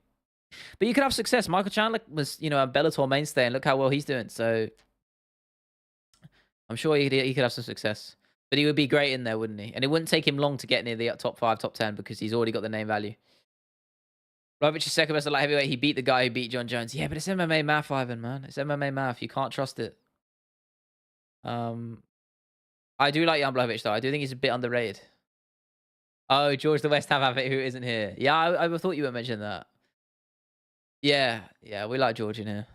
But you could have success. Michael Chandler was, a Bellator mainstay, and look how well he's doing. So I'm sure he could have some success. But he would be great in there, wouldn't he? And it wouldn't take him long to get near the top 5, top 10 because he's already got the name value. Blachowicz is second best at light heavyweight. He beat the guy who beat John Jones. Yeah, but it's MMA math, Ivan, man. It's MMA math. You can't trust it. I do like Jan Blachowicz, though. I do think he's a bit underrated. Oh, George the West Ham athlete who isn't here. Yeah, I thought you were mentioning that. Yeah, we like George in here.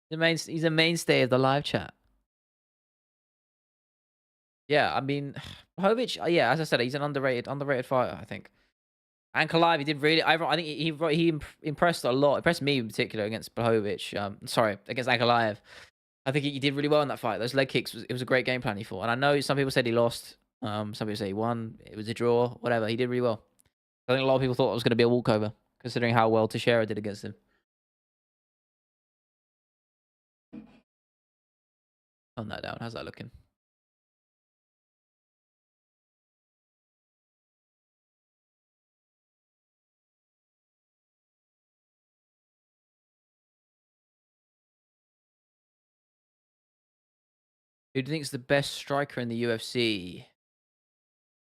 He's a mainstay of the live chat. Yeah, I mean, Blachowicz, yeah, as I said, he's an underrated fighter, I think. And Kalive, he did really. I think he impressed a lot. Impressed me in particular against Blachowicz. Sorry, against Ankalaev. I think he did really well in that fight. Those leg kicks, it was a great game plan he fought. And I know some people said he lost. Some people say he won. It was a draw. Whatever. He did really well. I think a lot of people thought it was going to be a walkover, considering how well Teixeira did against him. Calm that down. How's that looking? Who do you think is the best striker in the UFC?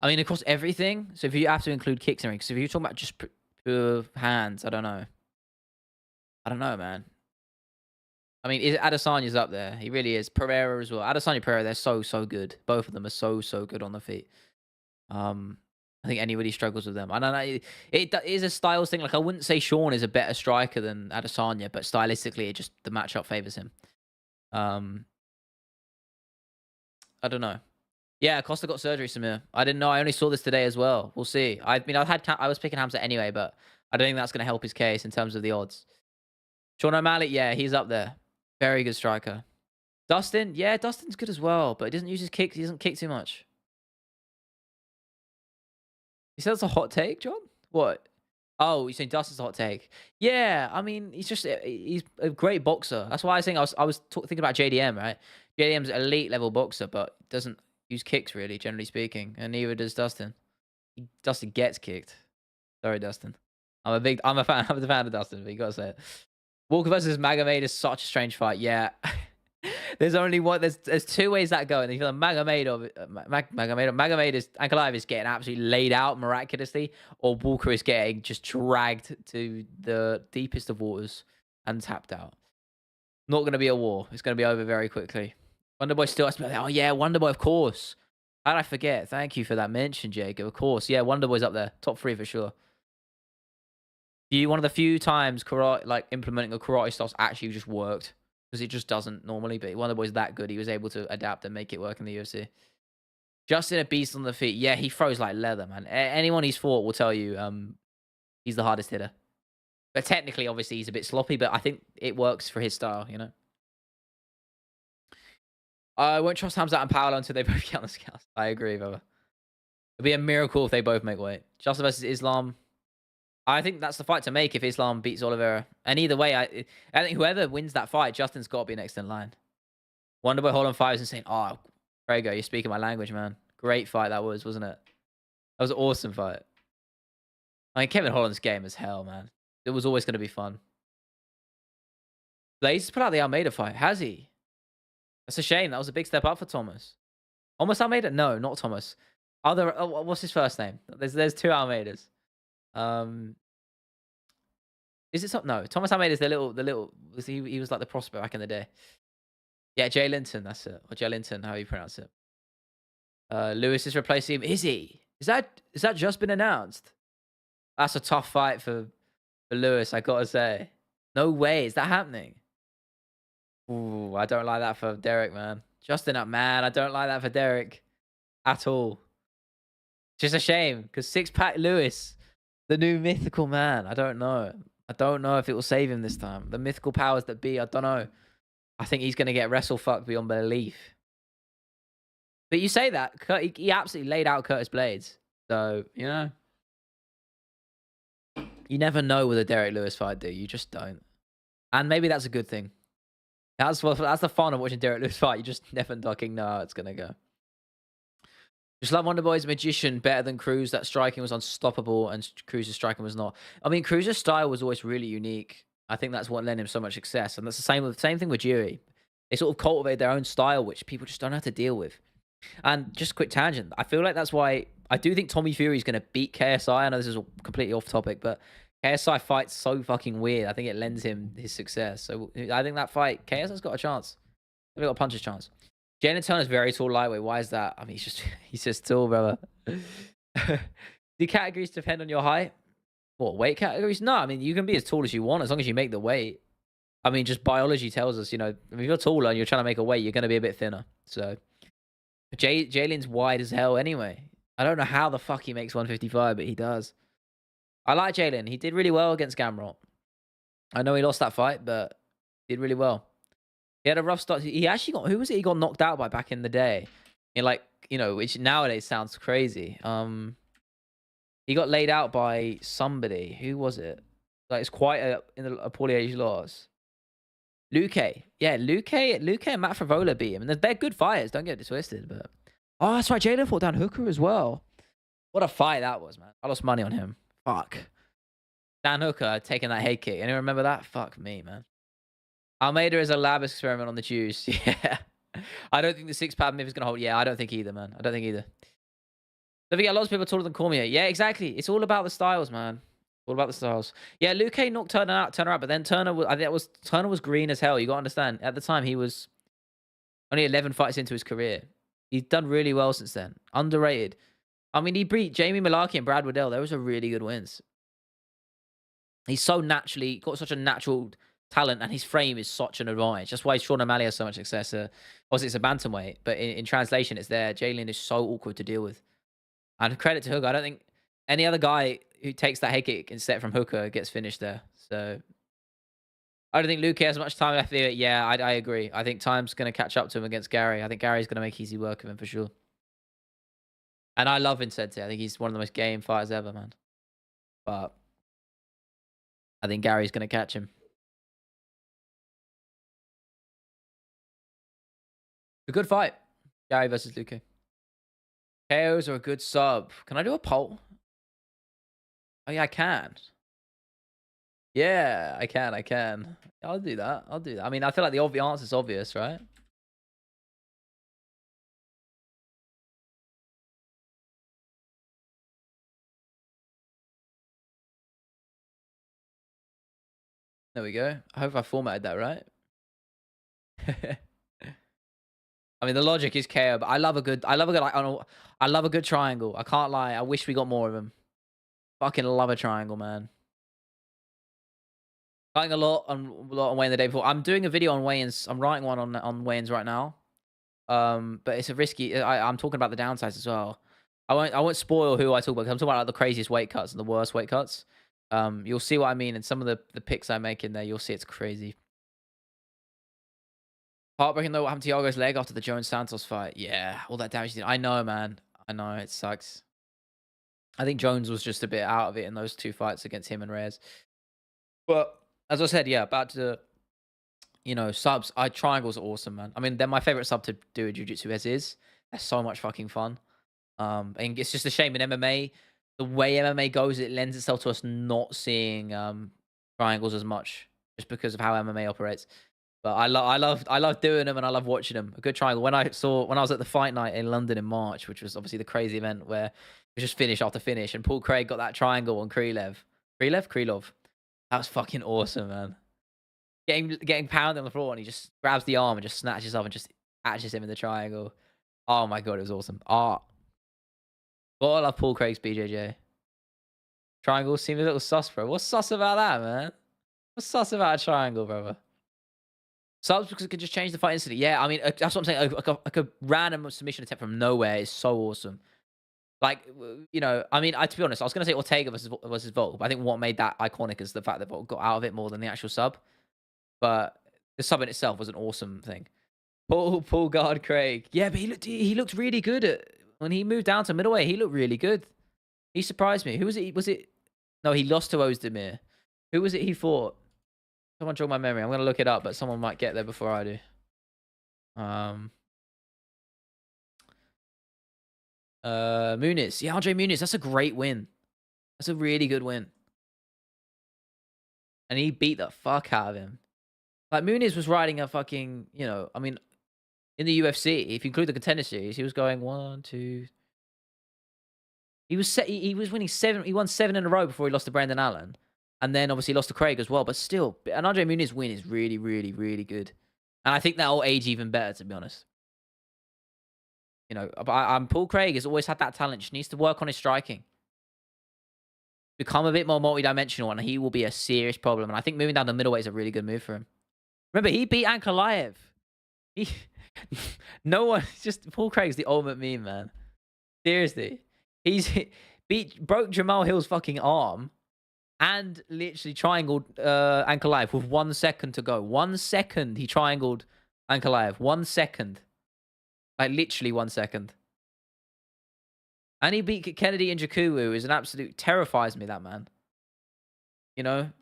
I mean, across everything. So if you have to include kicks and everything, so if you're talking about just pure hands, I don't know. I don't know, man. I mean, Adesanya's up there. He really is. Pereira as well. Adesanya, Pereira, they're so good. Both of them are so good on the feet. Um, I think anybody struggles with them. I don't know. It is a styles thing. Like I wouldn't say Sean is a better striker than Adesanya, but stylistically, it just the matchup favors him. Um, I don't know. Yeah, Costa got surgery, Samir. I didn't know. I only saw this today as well. We'll see. I mean, I was picking Hamza anyway, but I don't think that's going to help his case in terms of the odds. Sean O'Malley, yeah, he's up there. Very good striker. Dustin, yeah, Dustin's good as well, but he doesn't use his kicks. He doesn't kick too much. You said it's a hot take, John? What? Oh, you're saying Dustin's a hot take? Yeah, I mean, he's a great boxer. That's why I think I was thinking about JDM, right? JDM's an elite level boxer, but doesn't use kicks really, generally speaking, and neither does Dustin. Dustin gets kicked. Sorry, Dustin. I'm a fan. I'm a fan of Dustin, but you gotta say it. Walker versus Magomed is such a strange fight. Yeah. There's only one. There's two ways that go, and if you're Magomed is Ankalaev is getting absolutely laid out miraculously, or Walker is getting just dragged to the deepest of waters and tapped out. Not going to be a war. It's going to be over very quickly. Wonderboy still has to be like, oh yeah, Wonderboy, of course. How did I forget? Thank you for that mention, Jacob. Of course, yeah, Wonderboy's up there, top 3 for sure. One of the few times karate, like implementing a karate style, actually just worked. Because it just doesn't normally, but Wonderboy's that good. He was able to adapt and make it work in the UFC. Justin, a beast on the feet. Yeah, he throws like leather, man. Anyone he's fought will tell you he's the hardest hitter. But technically, obviously, he's a bit sloppy, but I think it works for his style, you know? I won't trust Hamza and Paolo until they both get on the scales. I agree, brother. It'd be a miracle if they both make weight. Justin versus Islam. I think that's the fight to make if Islam beats Oliveira. And either way, I think whoever wins that fight, Justin's got to be next in line. Wonderboy Holland 5 is insane. Oh, Prego, you're speaking my language, man. Great fight that was, wasn't it? That was an awesome fight. I mean, Kevin Holland's game is hell, man. It was always going to be fun. Blaze put out the Almeida fight. Has he? That's a shame. That was a big step up for Thomas. Almost Almeida? No, not Thomas. What's his first name? There's 2 Almeidas. Is it something? No, Thomas Almeida is the little. He was like the prospect back in the day. Yeah, Jay Linton, that's it, or Jay Linton, how you pronounce it. Lewis is replacing him. Is he? Is that just been announced? That's a tough fight for Lewis, I gotta say. No way, is that happening? Ooh, I don't like that for Derek, man. Justin up, man. I don't like that for Derek at all. Just a shame because 6-pack Lewis, the new mythical man. I don't know. I don't know if it will save him this time. The mythical powers that be, I don't know. I think he's going to get wrestle fucked beyond belief. But you say that, he absolutely laid out Curtis Blades. So, you know. You never know with a Derek Lewis fight, do you? You just don't. And maybe that's a good thing. That's the fun of watching Derek Lewis fight. You just never fucking know how it's going to go. Just like Wonderboy's magician better than Cruz. That striking was unstoppable and Cruz's striking was not. I mean, Cruz's style was always really unique. I think that's what lent him so much success. And that's the same thing with Jury. They sort of cultivated their own style, which people just don't have to deal with. And just a quick tangent. I feel like that's why I do think Tommy Fury is going to beat KSI. I know this is completely off topic, but KSI fights so fucking weird. I think it lends him his success. So I think that fight, KSI's got a chance. They've got a puncher's chance. Jalen Turner's very tall lightweight. Why is that? I mean, he's just tall, brother. Do categories depend on your height? What, weight categories? No, I mean, you can be as tall as you want as long as you make the weight. I mean, just biology tells us, you know, if you're taller and you're trying to make a weight, you're going to be a bit thinner. So, Jalen's wide as hell anyway. I don't know how the fuck he makes 155, but he does. I like Jalen. He did really well against Gamrot. I know he lost that fight, but he did really well. He had a rough start. He actually got, who was it he got knocked out by back in the day? In like, you know, which nowadays sounds crazy. He got laid out by somebody. Who was it? Like, it's quite a poorly aged loss. Luque. Yeah, Luque and Matt Favola beat him. And they're good fighters, don't get it twisted. But oh, that's right. Jalen fought Dan Hooker as well. What a fight that was, man. I lost money on him. Fuck. Dan Hooker taking that head kick. Anyone remember that? Fuck me, man. Almeida is a lab experiment on the juice. Yeah. I don't think the 6-pad myth is going to hold. Yeah, I don't think either, man. I don't think either. Don't forget, a lot of people are taller than Cormier. Yeah, exactly. It's all about the styles, man. All about the styles. Yeah, Luque knocked Turner out, but then I think Turner was green as hell. You got to understand. At the time, he was only 11 fights into his career. He's done really well since then. Underrated. I mean, he beat Jamie Malarkey and Brad Waddell. Those are really good wins. He's so naturally got such a natural talent, and his frame is such an advantage. That's why Sean O'Malley has so much success. Obviously, it's a bantamweight, but in translation, it's there. Jalen is so awkward to deal with. And credit to Hooker. I don't think any other guy who takes that head kick instead from Hooker gets finished there. So I don't think Luke has much time left there. Yeah, I agree. I think time's going to catch up to him against Gary. I think Gary's going to make easy work of him for sure. And I love Vincente. I think he's one of the most game fighters ever, man. But I think Gary's going to catch him. A good fight. Gary versus Luke. KOs are a good sub. Can I do a poll? Oh, yeah, I can. Yeah, I can. I'll do that. I mean, I feel like the obvious answer is obvious, right? There we go. I hope I formatted that right. I mean, the logic is KO, but I love a good, like, I love a good triangle. I can't lie. I wish we got more of them. Fucking love a triangle, man. Writing a lot on weigh-in the day before. I'm doing a video on weigh-ins. I'm writing one on weigh-ins right now. But it's a risky. I'm talking about the downsides as well. I won't spoil who I talk about. 'Cause I'm talking about like the craziest weight cuts and the worst weight cuts. You'll see what I mean, and some of the picks I make in there. You'll see it's crazy. Heartbreaking though, what happened to Thiago's leg after the Jones Santos fight? Yeah, all that damage he did. I know, man. I know it sucks. I think Jones was just a bit out of it in those two fights against him and Reyes. But as I said, yeah, about to subs. Triangles are awesome, man. I mean, they're my favorite sub to do a jiu-jitsu as is. That's so much fucking fun. And it's just a shame in MMA, the way MMA goes, it lends itself to us not seeing triangles as much, just because of how MMA operates. But I love doing them, and I love watching them. A good triangle. When I was at the fight night in London in March, which was obviously the crazy event where it was just finish after finish, and Paul Craig got that triangle on Krylov. That was fucking awesome, man. Getting pounded on the floor, and he just grabs the arm and just snatches up and just catches him in the triangle. Oh my god, it was awesome. God, I love Paul Craig's BJJ. Triangle seems a little sus, bro. What's sus about that, man? What's sus about a triangle, brother? Subs because it could just change the fight instantly. Yeah, I mean, that's what I'm saying. Like a random submission attempt from nowhere is so awesome. Like, I mean, to be honest, I was going to say Ortega versus Volk, but I think what made that iconic is the fact that Volk got out of it more than the actual sub. But the sub in itself was an awesome thing. Paul guard Craig. Yeah, but he looked really good when he moved down to middleweight. He looked really good. He surprised me. Who was it? No, he lost to Ozdemir. Who was it he fought? Someone jog my memory. I'm gonna look it up, but someone might get there before I do. Muniz. Yeah, Andre Muniz. That's a great win. That's a really good win. And he beat the fuck out of him. Like, Muniz was riding a fucking, I mean, in the UFC, if you include the Contender Series, he was going 1, 2. He was winning 7. He won 7 in a row before he lost to Brandon Allen. And then obviously lost to Craig as well. But still, an Andre Muniz win is really, really, really good. And I think that'll age even better, to be honest. But Paul Craig has always had that talent. Just needs to work on his striking. Become a bit more multi-dimensional, and he will be a serious problem. And I think moving down the middleweight is a really good move for him. Remember, he beat Ankalaev. No one, just Paul Craig's the ultimate meme, man. Seriously. Broke Jamal Hill's fucking arm and literally triangled Ankalaev with 1 second to go. 1 second he triangled Ankalaev. 1 second. Like, literally 1 second. And he beat Kennedy and Jakuwu. Is an absolute, terrifies me, that man.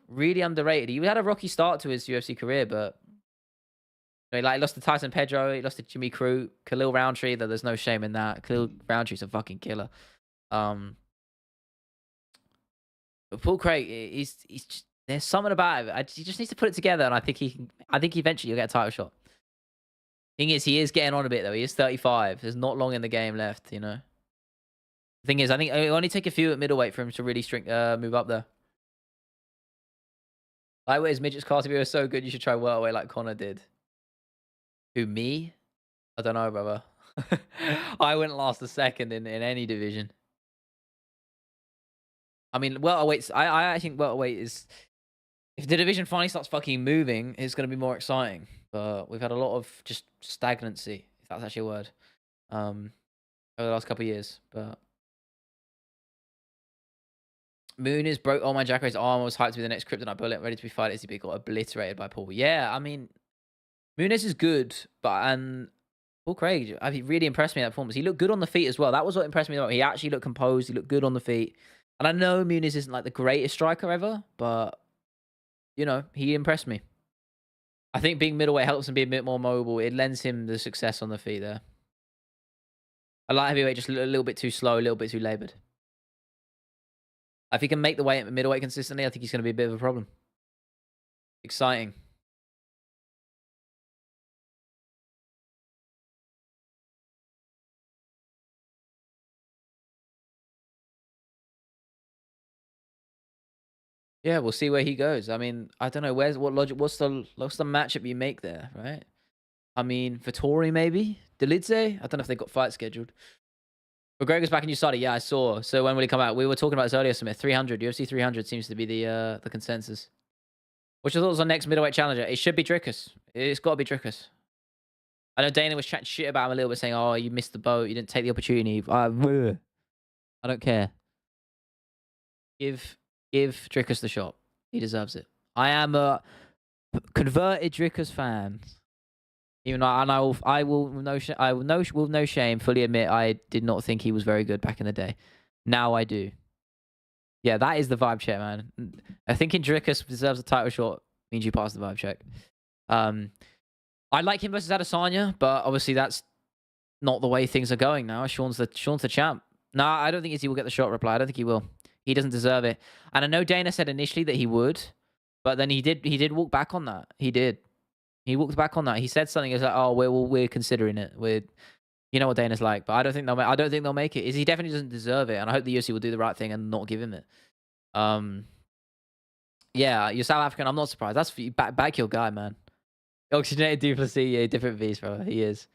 Really underrated. He had a rocky start to his UFC career, but he lost to Tyson Pedro. He lost to Jimmy Crute, Khalil Roundtree. Though there's no shame in that. Khalil Roundtree's a fucking killer. But Paul Craig, he's just, there's something about it. He just needs to put it together, and I think eventually he'll get a title shot. Thing is, he is getting on a bit though. He is 35. There's not long in the game left, Thing is, I think it'll only take a few at middleweight for him to really move up there. Lightweight is midgets cardio are so good. You should try welterweight like Connor did. Who, me? I don't know, brother. I wouldn't last a second in any division. I mean, welterweights. I think welterweight is. If the division finally starts fucking moving, it's going to be more exciting. But we've had a lot of just stagnancy, if that's actually a word, over the last couple of years. But Moon is broke. Oh, my Jacko's arm was hyped to be the next kryptonite bullet, ready to be fired. Izzy got obliterated by Paul. Yeah, I mean, Muniz is good, but Paul Craig, he really impressed me in that performance. He looked good on the feet as well. That was what impressed me the most. He actually looked composed. He looked good on the feet. And I know Muniz isn't like the greatest striker ever, but you know, he impressed me. I think being middleweight helps him be a bit more mobile. It lends him the success on the feet there. A light heavyweight just a little bit too slow, a little bit too laboured. If he can make the weight at middleweight consistently, I think he's going to be a bit of a problem. Exciting. Yeah, we'll see where he goes. I mean, I don't know what's the matchup you make there, right? I mean, Vittori maybe? Delidze? I don't know if they've got fights scheduled. McGregor's back in USADA. Yeah, I saw. So when will he come out? We were talking about this earlier, Smith. 300. UFC 300 seems to be the consensus. Which I thought was our next middleweight challenger. It should be Dricus. It's got to be Dricus. I know Dana was chatting shit about him a little bit, saying, "Oh, you missed the boat. You didn't take the opportunity." I don't care. Give Dricus the shot. He deserves it. I am a converted Dricus fan. Even though, and I will with no shame fully admit I did not think he was very good back in the day. Now I do. Yeah, that is the vibe check, man. I think Dricus deserves a title shot means you pass the vibe check. I like him versus Adesanya, but obviously that's not the way things are going now. Sean's the champ. No, I don't think Izzy will get the shot reply. I don't think he will. He doesn't deserve it. And I know Dana said initially that he would, but then he did walk back on that. He did. He walked back on that. He said something. He was like, "Oh, we're considering it. You know what Dana's like." But I don't think they'll make it. Izzy definitely doesn't deserve it, and I hope the UFC will do the right thing and not give him it. Yeah, you're South African. I'm not surprised. That's back your guy, man. Oxygenated Duplessis, yeah, different beast, bro. He is.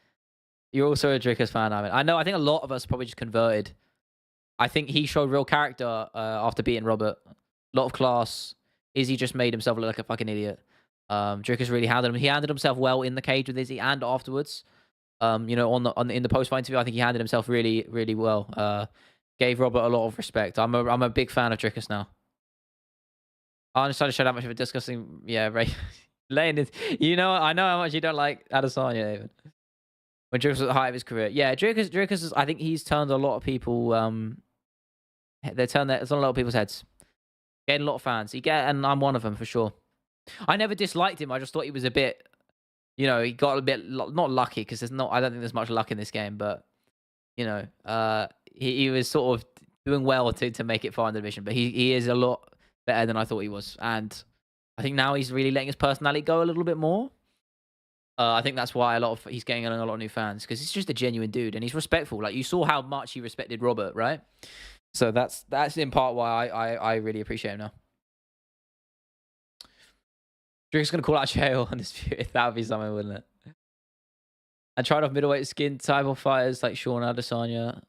You're also a Dricus fan, I mean. I know. I think a lot of us probably just converted. I think he showed real character after beating Robert. A lot of class. Izzy just made himself look like a fucking idiot. Dricus really handled him. He handled himself well in the cage with Izzy and afterwards. You know, in the post fight interview, I think he handled himself really, really well. Gave Robert a lot of respect. I'm a big fan of Dricus now. I'm just trying to show how much of a disgusting, yeah, Ray. Laying it. You know, I know how much you don't like Adesanya, even. When Dricus was at the height of his career. Yeah, Dricus is, I think he's turned a lot of people, it's on a lot of people's heads. Getting a lot of fans. And I'm one of them for sure. I never disliked him. I just thought he was a bit, you know, he got a bit, not lucky, because I don't think there's much luck in this game, but, you know, he was sort of doing well to make it far in the division, but he is a lot better than I thought he was. And I think now he's really letting his personality go a little bit more. I think that's why he's getting a lot of new fans, because he's just a genuine dude and he's respectful. Like, you saw how much he respected Robert, right? So that's in part why I really appreciate him now. Drake's gonna call out jail on Undisputed. That would be something, wouldn't it? I tried off middleweight skin type of fighters like Sean Adesanya.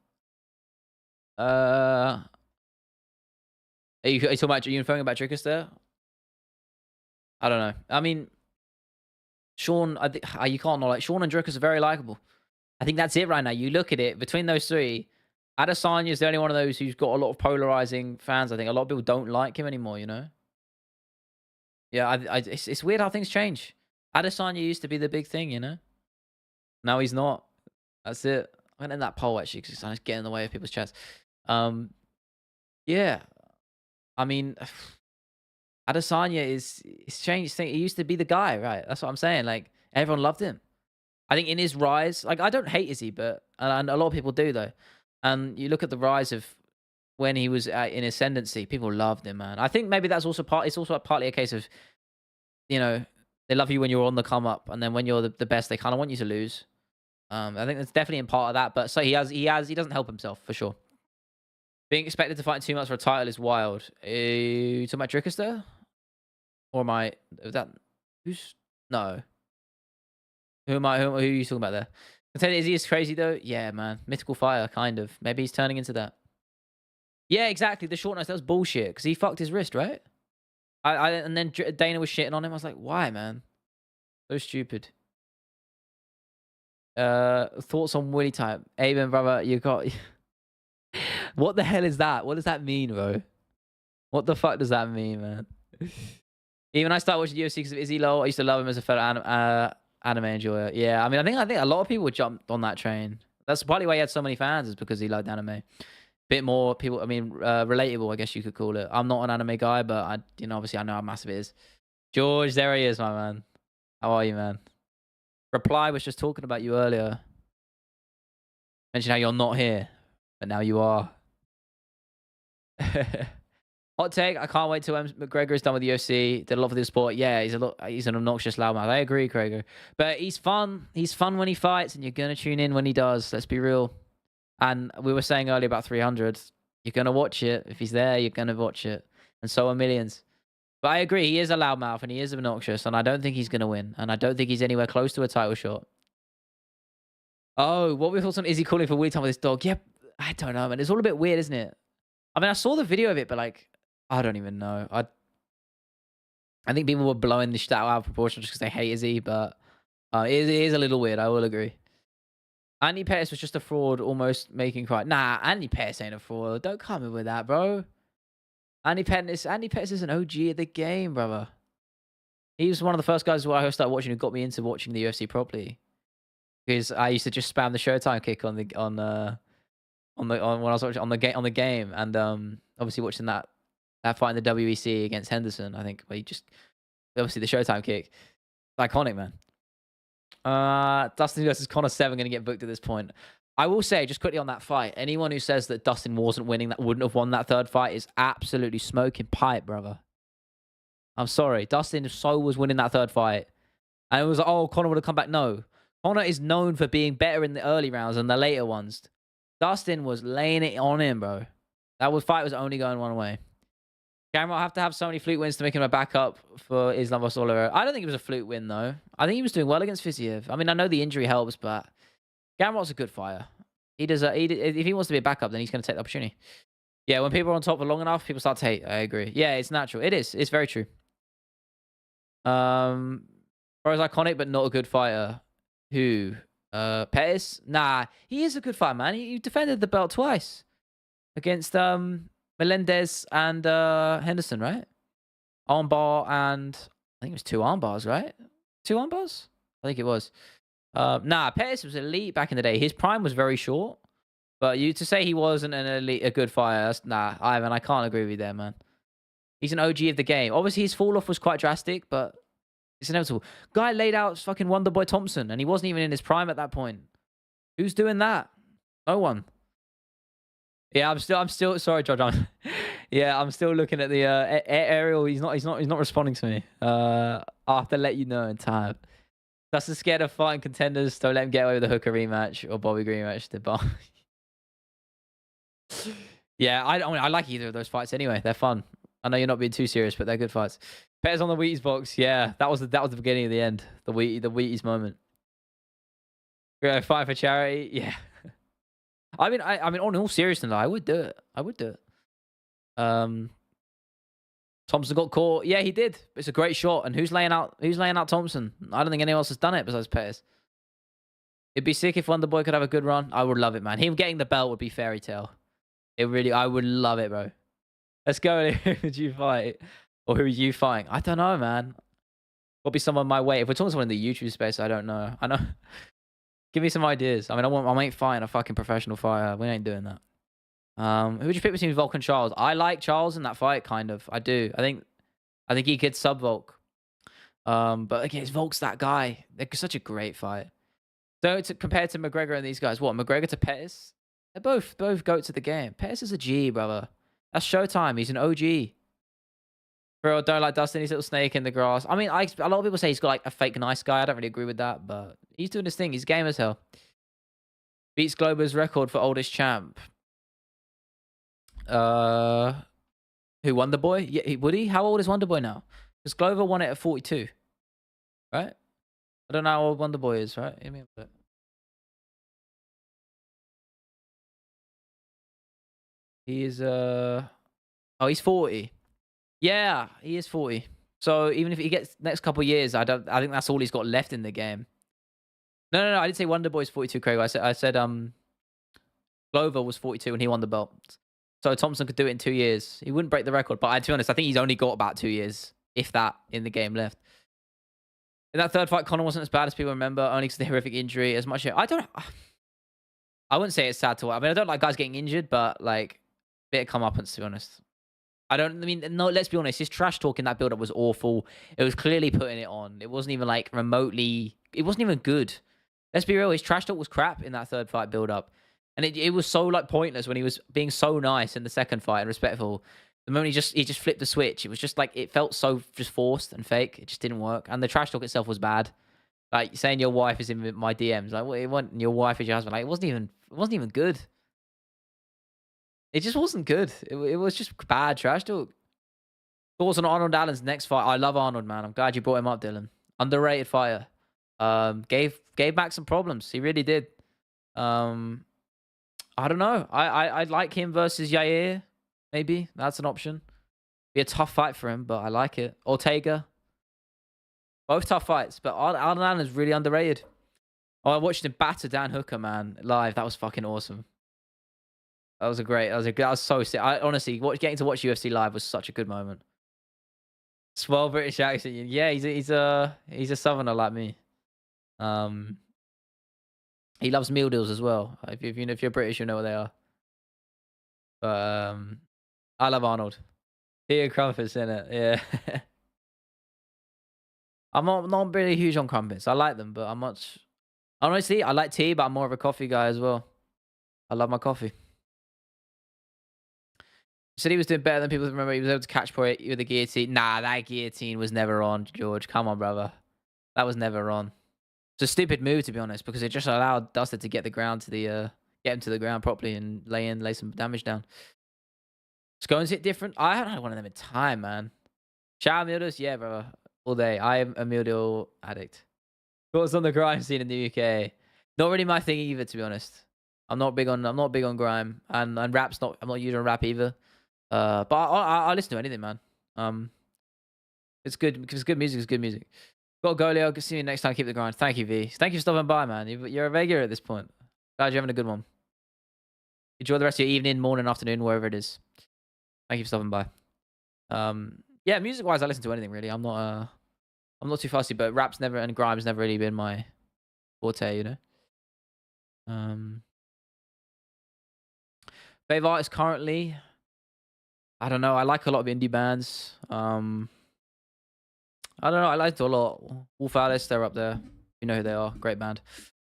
Are you talking about Dricus there? I don't know. I mean, Sean, you can't not like Sean and Dricus are very likable. I think that's it right now. You look at it between those three. Adesanya is the only one of those who's got a lot of polarizing fans. I think a lot of people don't like him anymore. You know. Yeah, it's weird how things change. Adesanya used to be the big thing, you know. Now he's not. That's it. I'm gonna end that poll actually because it's getting in the way of people's chats. Yeah. I mean, Adesanya is changed. He used to be the guy, right? That's what I'm saying. Like, everyone loved him. I think in his rise, like, I don't hate Izzy, but and a lot of people do though. And you look at the rise of when he was in ascendancy, people loved him, man. I think maybe that's also it's also partly a case of, you know, they love you when you're on the come up, and then when you're the best, they kind of want you to lose. I think that's definitely in part of that. But so he doesn't help himself for sure. Being expected to fight in 2 months for a title is wild. You talking about Drickester? Or am I... Is that... Who's... No. Who am I? Who are you talking about there? Contender, is he as crazy though? Yeah, man. Mythical Fire, kind of. Maybe he's turning into that. Yeah, exactly. The short nose, that was bullshit. Because he fucked his wrist, right? And then Dana was shitting on him. I was like, why, man? So stupid. Thoughts on Willie type? Amen, brother. You got... What the hell is that? What does that mean, bro? What the fuck does that mean, man? Even I started watching UFC because of Izzy Lowell. I used to love him as a fellow anime enjoyer. Yeah, I mean, I think a lot of people jumped on that train. That's partly why he had so many fans, is because he liked anime. Bit more people. I mean, relatable, I guess you could call it. I'm not an anime guy, but obviously I know how massive it is. George, there he is, my man. How are you, man? Reply was just talking about you earlier. Mentioned how you're not here, but now you are. Hot take, I can't wait till McGregor is done with the UFC. Did a lot for the sport. Yeah, he's an obnoxious loudmouth. I agree, Krager. But he's fun. He's fun when he fights, and you're going to tune in when he does. Let's be real. And we were saying earlier about 300. You're going to watch it. If he's there, you're going to watch it. And so are millions. But I agree, he is a loudmouth, and he is obnoxious, and I don't think he's going to win. And I don't think he's anywhere close to a title shot. Oh, what were your thoughts on Izzy calling for Willie time with his dog? Yep, I don't know, man. It's all a bit weird, isn't it? I mean, I saw the video of it, but like... I don't even know. I think people were blowing the shit out of proportion just because they hate Izzy, but it is a little weird. I will agree. Andy Pettis was just a fraud, almost making cry. Nah, Andy Pettis ain't a fraud. Don't come in with that, bro. Andy Pettis is an OG of the game, brother. He was one of the first guys who I started watching who got me into watching the UFC properly. Because I used to just spam the Showtime kick when I was watching on the game, and obviously watching that fight in the WEC against Henderson, I think, where he just... Obviously, the Showtime kick. It's iconic, man. Dustin versus Conor 7 going to get booked at this point. I will say, just quickly on that fight, anyone who says that Dustin wasn't winning, that wouldn't have won that third fight, is absolutely smoking pipe, brother. I'm sorry. Dustin was winning that third fight. And it was like, oh, Conor would have come back. No. Conor is known for being better in the early rounds than the later ones. Dustin was laying it on him, bro. That fight was only going one way. Gamrot have to have so many fluke wins to make him a backup for Islam vs. Oliveira. I don't think it was a fluke win, though. I think he was doing well against Fiziev. I mean, I know the injury helps, but Gamrot's a good fighter. If he wants to be a backup, then he's going to take the opportunity. Yeah, when people are on top for long enough, people start to hate. I agree. Yeah, it's natural. It is. It's very true. Bro's iconic, but not a good fighter. Who? Pettis? Nah, he is a good fighter, man. He defended the belt twice against Melendez and Henderson, right? Armbar and... I think it was 2 armbars, right? 2 armbars? I think it was. Nah, Pettis was elite back in the day. His prime was very short. But to say he wasn't a good fighter, nah, Ivan, I can't agree with you there, man. He's an OG of the game. Obviously, his fall-off was quite drastic, but it's inevitable. Guy laid out fucking Wonderboy Thompson, and he wasn't even in his prime at that point. Who's doing that? No one. Yeah, I'm still sorry, George. I'm still looking at the Ariel. He's not responding to me. I'll have to let you know in time. Dustin's scared of fighting contenders. Don't let him get away with a Hooker rematch or Bobby Green match. Yeah, I like either of those fights anyway. They're fun. I know you're not being too serious, but they're good fights. Pettis on the Wheaties box. Yeah, that was the beginning of the end. The Wheaties moment. Yeah, fight for charity. Yeah. I mean, on all seriousness, I would do it. Thompson got caught. Yeah, he did. It's a great shot. And who's laying out Thompson? I don't think anyone else has done it besides Pettis. It'd be sick if Wonderboy could have a good run. I would love it, man. Him getting the belt would be fairy tale. I would love it, bro. Let's go. Who would you fight? Or who are you fighting? I don't know, man. Will be someone my weight. If we're talking someone in the YouTube space, I don't know. I know. Give me some ideas. I mean, I ain't fighting a fucking professional fighter. We ain't doing that. Who would you pick between Volk and Charles? I like Charles in that fight, kind of. I do. I think he could sub Volk. But again, Volk's that guy. They're such a great fight. So compared to McGregor and these guys, what? McGregor to Pettis? They're both goats of the game. Pettis is a G, brother. That's Showtime. He's an OG. Bro, don't like Dustin. He's a little snake in the grass. I mean, a lot of people say he's got like a fake nice guy. I don't really agree with that, but he's doing his thing. He's game as hell. Beats Glober's record for oldest champ. Uh, who, Wonder Boy? Yeah, would he? How old is Wonder Boy now? Because Glover won it at 42, right? I don't know how old Wonder Boy is, right? Let me have a look. He is oh, he's 40. Yeah, he is 40. So even if he gets next couple years, I think that's all he's got left in the game. No, I didn't say Wonder Boy's 42, Craig. I said Glover was 42 and he won the belt. So Thompson could do it in 2 years. He wouldn't break the record, but to be honest, I think he's only got about 2 years, if that, in the game left. In that third fight, Conor wasn't as bad as people remember, only because of the horrific injury. As much, I wouldn't say it's sad to watch. I mean, I don't like guys getting injured, but like, bit of comeuppance, to be honest. I mean, no, let's be honest. His trash talk in that build-up was awful. It was clearly putting it on. It wasn't even like remotely, it wasn't even good. Let's be real. His trash talk was crap in that third fight build-up. And it was so like pointless when he was being so nice in the second fight and respectful. The moment he just flipped the switch, it was just like, it felt so just forced and fake. It just didn't work. And the trash talk itself was bad. Like saying your wife is in my DMs. Like, what, it wasn't your wife is your husband. Like, it wasn't even good. It just wasn't good. It was just bad trash talk. Thoughts on Arnold Allen's next fight? I love Arnold, man. I'm glad you brought him up, Dylan. Underrated fighter. Gave Max some problems. He really did. I don't know. I'd like him versus Yair. Maybe that's an option. Be a tough fight for him, but I like it. Ortega. Both tough fights, but Arnold Allen is really underrated. Oh, I watched him batter Dan Hooker, man, live. That was fucking awesome. That was that was so sick. I honestly, getting to watch UFC live was such a good moment. Swell British accent. Yeah, he's a southerner like me. He loves meal deals as well. If you're British, you know what they are. But I love Arnold. Peter Crumpets in it. Yeah. I'm not really huge on crumpets. I like them, but I'm much. Honestly, I like tea, but I'm more of a coffee guy as well. I love my coffee. Said he was doing better than people remember. He was able to catch point with the guillotine. Nah, that guillotine was never on, George. Come on, brother. That was never on. It's a stupid move, to be honest, because it just allowed Dustin to get the ground to the get him to the ground properly and lay some damage down. Scones hit different. I haven't had one of them in time, man. Shout out Mildus, yeah, brother. All day. I am a Mildo addict. Thoughts on the grime scene in the UK? Not really my thing either, to be honest. I'm not big on grime, and rap's not. I'm not using rap either. But I listen to anything, man. It's good because good music is good music. Got to go, Leo. See you next time. Keep the grind. Thank you, V. Thank you for stopping by, man. You're a regular at this point. Glad you're having a good one. Enjoy the rest of your evening, morning, afternoon, wherever it is. Thank you for stopping by. Yeah, music wise, I listen to anything really. I'm not too fussy, but rap's never and grime's never really been my forte, you know. Favorite artist currently, I don't know. I like a lot of indie bands. I don't know. I like to a lot. Wolf Alice, they're up there. You know who they are. Great band.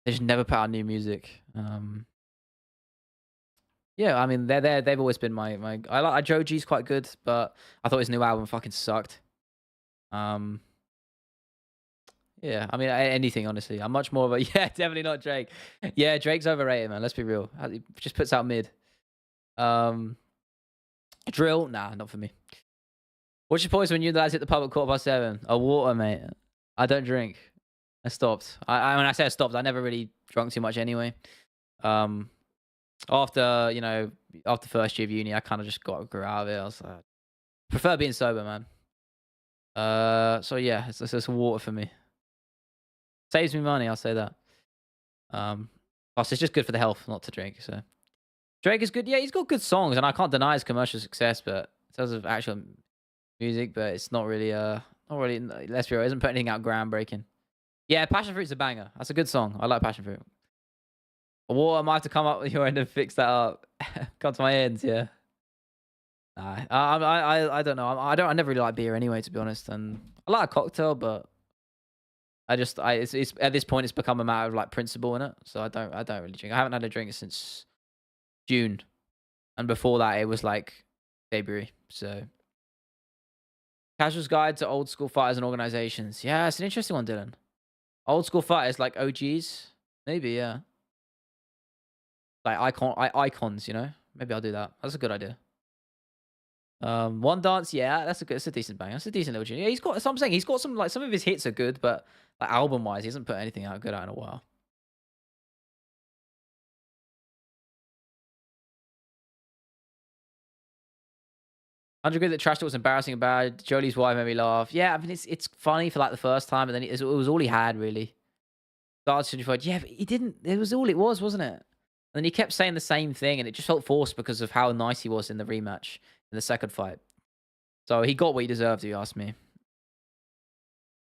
They just never put out new music. Yeah, I mean they're there. They've always been my. I like Joji's quite good, but I thought his new album fucking sucked. Yeah, I mean anything honestly. I'm much more of a yeah, definitely not Drake. Yeah, Drake's overrated, man. Let's be real. He just puts out mid. Drill, nah, not for me. What's your points when you guys hit the pub at 7:15? A water, mate. I don't drink. I stopped. When I say I stopped, I never really drunk too much anyway. After first year of uni, I kind of just grew out of it. I was like, prefer being sober, man. So yeah, it's water for me. Saves me money, I'll say that. Plus it's just good for the health, not to drink. So Drake is good. Yeah, he's got good songs, and I can't deny his commercial success. But in terms of actual music, but it's not really. Let's be real, it isn't putting anything out groundbreaking. Yeah, Passion Fruit's a banger. That's a good song. I like Passion Fruit. Water, I might have to come up with your end and fix that up. Come to my ends, yeah. Nah, I don't know. I never really like beer anyway, to be honest. And I like a cocktail, but it's at this point it's become a matter of like principle in it. So I don't really drink. I haven't had a drink since June, and before that it was like February. So Casual's Guide to Old School Fighters and Organizations. Yeah, it's an interesting one, Dylan. Old school fighters like OGs, maybe, yeah. Like icons, you know. Maybe I'll do that. That's a good idea. One Dance, yeah, that's a decent bang. That's a decent little tune. Yeah, he's got. So I'm saying he's got some like some of his hits are good, but like album wise, he hasn't put anything out good out in a while. 100 Good that Trash Talk was embarrassing about. Jolie's wife made me laugh. Yeah, I mean it's funny for like the first time, and then it was all he had really. Darts 25. Yeah, but he didn't. It was all it was, wasn't it? And then he kept saying the same thing, and it just felt forced because of how nice he was in the rematch in the second fight. So he got what he deserved, if you ask me.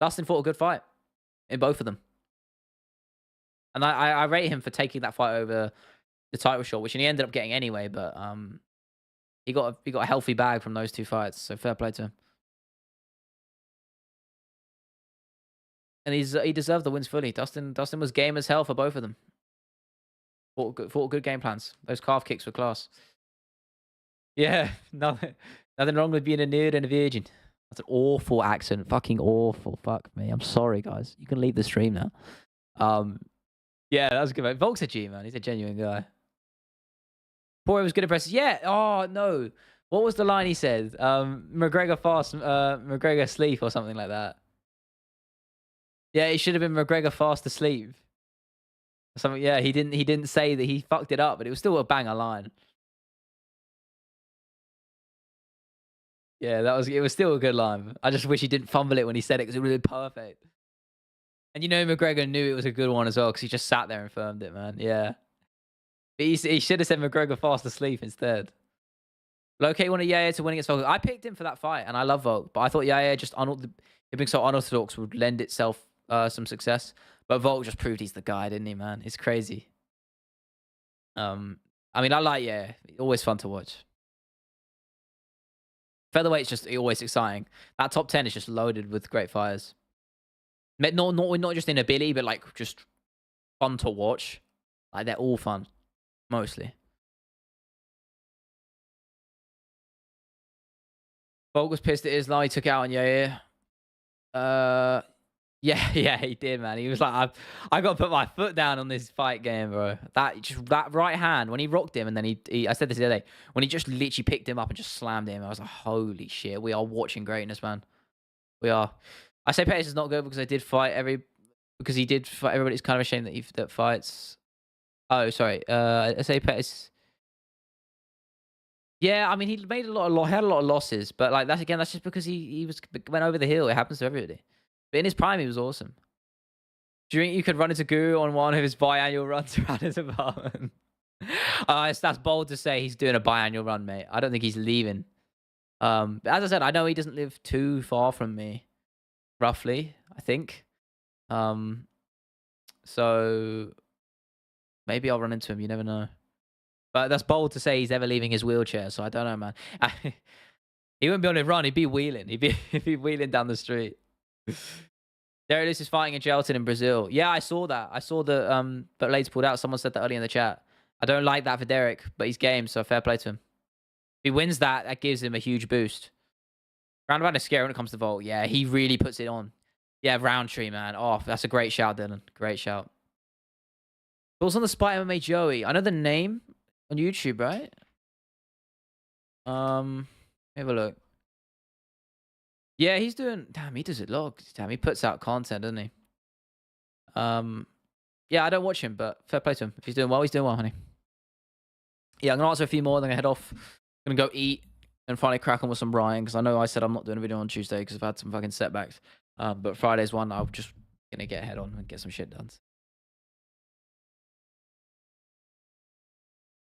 Dustin fought a good fight in both of them. And I rate him for taking that fight over the title shot, which he ended up getting anyway, but he got a healthy bag from those two fights, so fair play to him. And he deserved the wins fully. Dustin was game as hell for both of them. Fought good game plans. Those calf kicks were class. Yeah, nothing wrong with being a nerd and a virgin. That's an awful accent. Fucking awful. Fuck me. I'm sorry, guys. You can leave the stream now. Yeah, that was good, man. Volk's a G, man. He's a genuine guy. Poirier was good at presses. Yeah. Oh, no. What was the line he said? McGregor fast, McGregor sleep or something like that. Yeah, it should have been McGregor fast asleep. Something. Yeah, he didn't say that he fucked it up, but it was still a banger line. Yeah, it was still a good line. I just wish he didn't fumble it when he said it because it would have been perfect. And you know McGregor knew it was a good one as well because he just sat there and firmed it, man. Yeah. But he should have said McGregor fast asleep instead. Locate wanted Yaya to win against Volk. I picked him for that fight, and I love Volk, but I thought Yaya just him being so unorthodox would lend itself some success. But Volk just proved he's the guy, didn't he, man? It's crazy. I mean, I like Yaya. Always fun to watch. Featherweight's just always exciting. That top 10 is just loaded with great fighters. Not just in ability, but like just fun to watch. Like they're all fun, mostly. Volk was pissed at Islam. He took it out on Yair. Yeah, he did, man. He was like, I got to put my foot down on this fight game, bro. That right hand when he rocked him, and then I said this the other day when he just literally picked him up and just slammed him. I was like, holy shit, we are watching greatness, man. We are. I say Pettis is not good because he did fight everybody. It's kind of a shame that fights. Oh, sorry. I say Pettis. Yeah, I mean, he made had a lot of losses, but like that's just because he went over the hill. It happens to everybody. But in his prime, he was awesome. Do you think you could run into Guru on one of his biannual runs around his apartment? That's bold to say he's doing a biannual run, mate. I don't think he's leaving. But as I said, I know he doesn't live too far from me, roughly, I think. So maybe I'll run into him. You never know. But that's bold to say he's ever leaving his wheelchair. So I don't know, man. He wouldn't be on a run. He'd be wheeling. He'd be wheeling down the street. Derek Lewis is fighting in Gelton in Brazil. Yeah, I saw that. I saw that. But Lades pulled out. Someone said that earlier in the chat. I don't like that for Derek, but he's game. So fair play to him. If he wins that gives him a huge boost. Roundabout is scary when it comes to Volt. Yeah, he really puts it on. Yeah, Roundtree, man. Oh, that's a great shout, Dylan. Great shout. Thoughts on the Spy MMA Joey? I know the name on YouTube, right? Have a look. Yeah, he's doing. Damn, he does it log. Damn, he puts out content, doesn't he? Yeah, I don't watch him, but fair play to him. If he's doing well, he's doing well, honey. Yeah, I'm gonna answer a few more. Then I head off. Gonna go eat and finally crack on with some Brian because I know I said I'm not doing a video on Tuesday because I've had some fucking setbacks. But Friday's one, I'm just gonna get head on and get some shit done.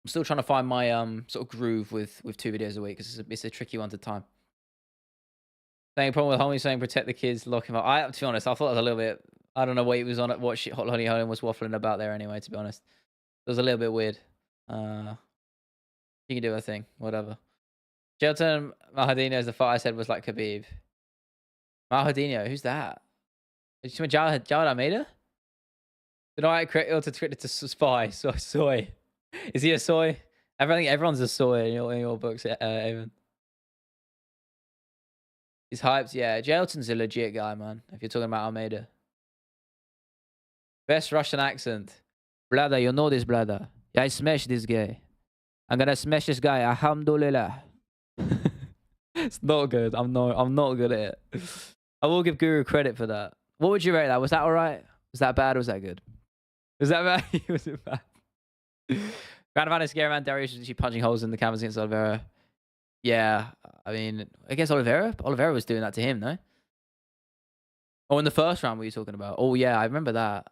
I'm still trying to find my sort of groove with 2 videos a week because it's a tricky one to time. Same problem with homie saying protect the kids, lock him up. To be honest, I thought it was a little bit. I don't know what he was on it. What shit Hot Honey Holland was waffling about there anyway. To be honest, it was a little bit weird. You can do a thing, whatever. Gelton Mahadino as the fight I said was like Khabib. Mahadino, who's that? Is you Jawad Almeida? Did I correct to Twitter to spy? Soy. Is he a soy? I think everyone's a soy in your books, Evan. He's hyped, yeah. Gelton's a legit guy, man. If you're talking about Almeida. Best Russian accent. Brother, you know this, brother. Yeah, I smashed this guy. I'm gonna smash this guy. Alhamdulillah. It's not good. I'm not good at it. I will give Guru credit for that. What would you rate that? Was that all right? Was that bad or was that good? Was that bad? Was it bad? Round of scary man. Darius was actually punching holes in the canvas against Oliveira. Yeah, I mean, against Oliveira? Oliveira was doing that to him, no? Oh, in the first round, were you talking about? Oh, yeah, I remember that.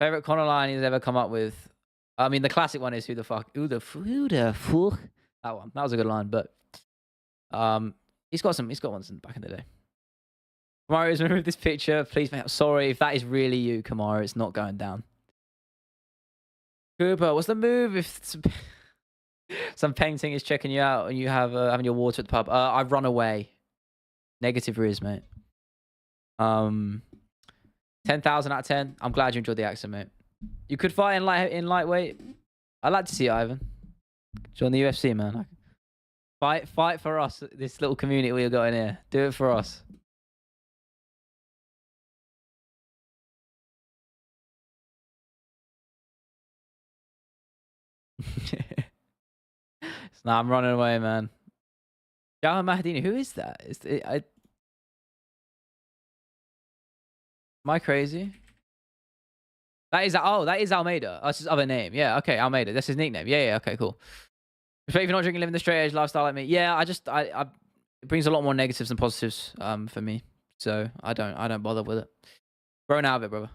Favorite Conor line he's ever come up with. I mean, the classic one is who the fuck? That one. That was a good line, but he's got ones in back in the day. Kamara, remove this picture, please. Mate, I'm sorry if that is really you, Kamara. It's not going down. Cooper, what's the move if some painting is checking you out and you have having your water at the pub? I've run away. Negative riz, mate. 10,000 out of 10. I'm glad you enjoyed the accent, mate. You could fight in lightweight. I'd like to see it, Ivan. Join the UFC, man. Fight for us. This little community we got in here. Do it for us. Nah, I'm running away, man. Jahan Mahdini, who is that? Am I crazy? That is Almeida. That's his other name. Yeah, okay, Almeida. That's his nickname. Yeah, okay, cool. Respect if you're not drinking, living the straight edge lifestyle like me. Yeah, it brings a lot more negatives than positives for me. So I don't bother with it. Grown out of it, brother.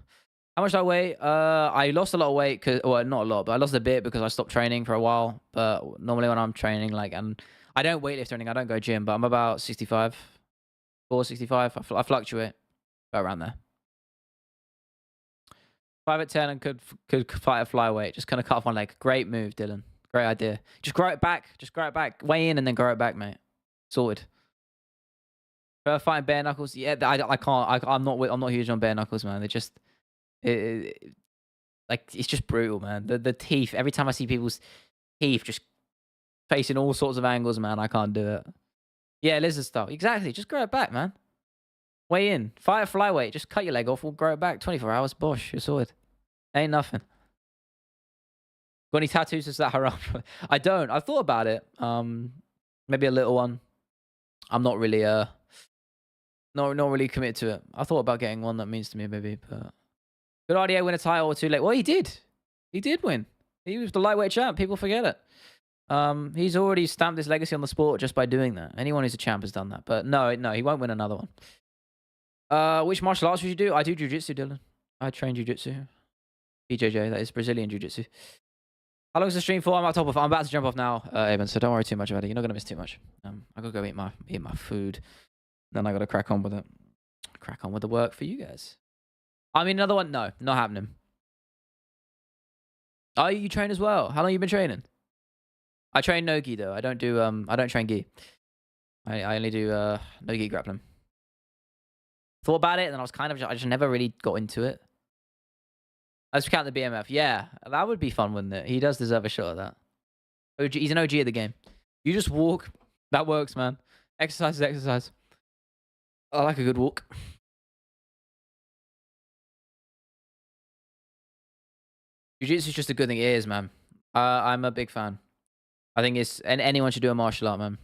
How much do I weigh? I lost a lot of weight well, not a lot, but I lost a bit because I stopped training for a while. But normally when I'm training, and I don't weightlift or anything, I don't go gym, but I'm about 65, 65. I fluctuate about around there. 5'10" and could fight a flyweight. Just kind of cut off one leg. Great move, Dylan. Great idea. Just grow it back. Weigh in and then grow it back, mate. Sorted. Fighting bare knuckles. Yeah, I can't. I'm not huge on bare knuckles, man. They just it's just brutal, man. The teeth. Every time I see people's teeth just facing all sorts of angles, man, I can't do it. Yeah, lizard style. Exactly. Just grow it back, man. Weigh in. Fight a flyweight. Just cut your leg off. We'll grow it back. 24 hours. Bosh. You're sorted. Ain't nothing. Got any tattoos? Is that haram? I don't. I thought about it. Maybe a little one. I'm not really not really committed to it. I thought about getting one that means to me, maybe, but could RDA win a title or too late? Well, he did. He did win. He was the lightweight champ. People forget it. He's already stamped his legacy on the sport just by doing that. Anyone who's a champ has done that. But no, he won't win another one. Which martial arts would you do? I do jiu-jitsu, Dylan. I train jiu-jitsu. BJJ, that is Brazilian jiu-jitsu. How long is the stream for? I'm about to jump off now, Eben, so don't worry too much about it. You're not gonna miss too much. I gotta go eat my food. Then I gotta crack on with it. Crack on with the work for you guys. I mean, another one? No, not happening. Oh, you train as well? How long you been training? I train no gi though. I don't train gi. I only do no gi grappling. Thought about it, and I just never really got into it. Let's count the BMF. Yeah, that would be fun, wouldn't it? He does deserve a shot at that. OG, he's an OG of the game. You just walk. That works, man. Exercise is exercise. I like a good walk. Jiu-jitsu is just a good thing. It is, man. I'm a big fan. I think anyone should do a martial art, man.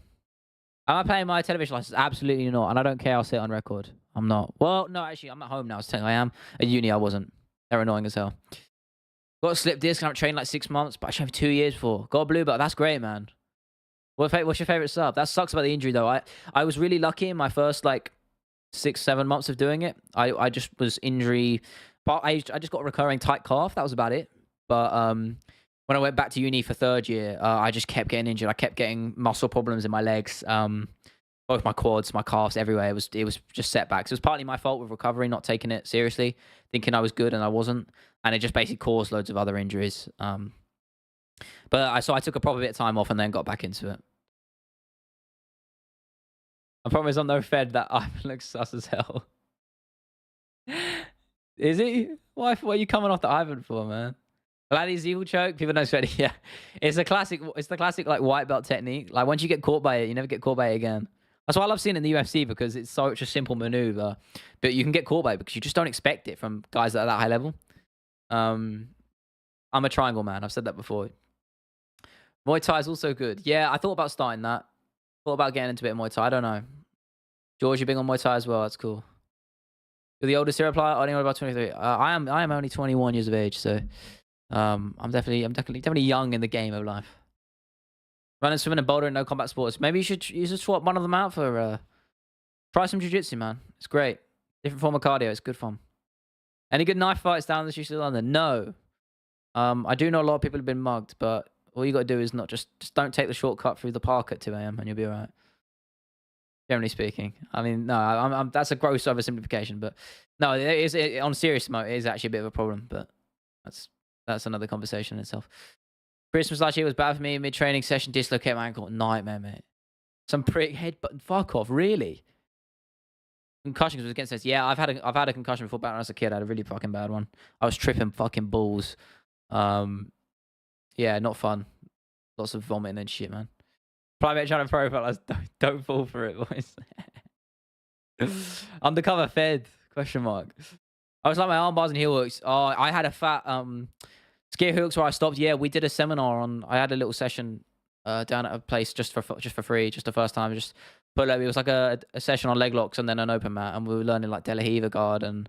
Am I paying my television license? Absolutely not. And I don't care. I'll say it on record. I'm not. Well, no, actually, I'm at home now. So I am. At uni, I wasn't. They're annoying as hell. Got a slip disc. I haven't trained like 6 months, but I trained for 2 years before. Got a blue belt. That's great, man. What's your favorite sub? That sucks about the injury, though. I was really lucky in my first, 6-7 months of doing it. I just was injury. But I just got a recurring tight calf. That was about it. But when I went back to uni for third year, I just kept getting injured. I kept getting muscle problems in my legs, both my quads, my calves, everywhere. It was just setbacks. It was partly my fault with recovery, not taking it seriously, thinking I was good and I wasn't, and it just basically caused loads of other injuries. But I took a proper bit of time off and then got back into it. I promise I'm no fed that Ivan looks sus as hell. Is he? What are you coming off the Ivan for, man? Laddie's evil choke. People don't sweat it. Yeah, it's the classic white belt technique. Like once you get caught by it, you never get caught by it again. That's why I love seeing it in the UFC because it's such a simple maneuver, but you can get caught by it because you just don't expect it from guys that are that high level. I'm a triangle man. I've said that before. Muay Thai is also good. Yeah, I thought about starting that. Thought about getting into a bit of Muay Thai. I don't know. George, you're big on Muay Thai as well. That's cool. You're the oldest here player. Only about 23. I am only 21 years of age, so I'm definitely young in the game of life. Running, swimming, and bouldering, no combat sports. Maybe you should swap one of them out for try some jiu-jitsu, man. It's great. Different form of cardio. It's good fun. Any good knife fights down the streets of London? No. I do know a lot of people have been mugged, but all you got to do is not just don't take the shortcut through the park at 2 a.m. and you'll be all right. Generally speaking, I mean, no, that's a gross oversimplification, but no, on a serious note, it is actually a bit of a problem, but that's another conversation in itself. Christmas last year was bad for me. Mid-training session, dislocate my ankle. Nightmare, mate. Some prick headbutt. Fuck off, really? Concussions was against us. Yeah, I've had a concussion before back when I was a kid. I had a really fucking bad one. I was tripping fucking balls. Yeah, not fun. Lots of vomiting and shit, man. Private channel profile. Don't fall for it, boys. Undercover Fed? Question mark. I was like my arm bars and heel hooks. Oh, I had a fat scare hooks where I stopped. Yeah, we did a seminar on. I had a little session down at a place just for free, just the first time. Just put it was like a session on leg locks and then an open mat, and we were learning like De La Riva guard and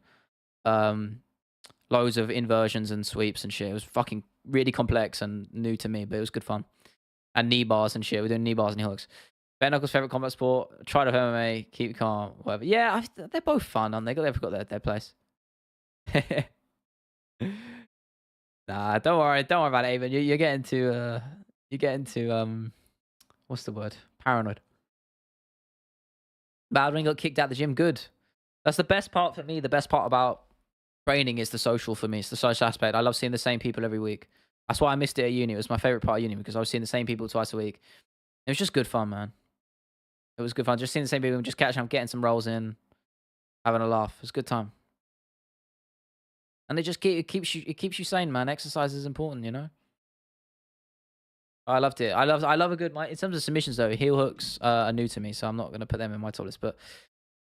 loads of inversions and sweeps and shit. It was fucking really complex and new to me, but it was good fun. And knee bars and shit. We're doing knee bars and heel hooks. Ben Knuckles' favorite combat sport. Tried of MMA. Keep calm. Whatever. Yeah, they're both fun, aren't they? They've got their place. Nah, don't worry about it, Avon. You're getting to what's the word? Paranoid. Baldwin got kicked out of the gym. Good. That's the best part for me. The best part about training is the social for me. It's the social aspect. I love seeing the same people every week. That's why I missed it at uni. It was my favorite part of uni because I was seeing the same people twice a week. It was just good fun, man. It was good fun. Just seeing the same people, just catching up, getting some rolls in, having a laugh. It was a good time. And it keeps you sane, man. Exercise is important, you know. I loved it. I love a good. In terms of submissions though, heel hooks are new to me, so I'm not gonna put them in my top list. But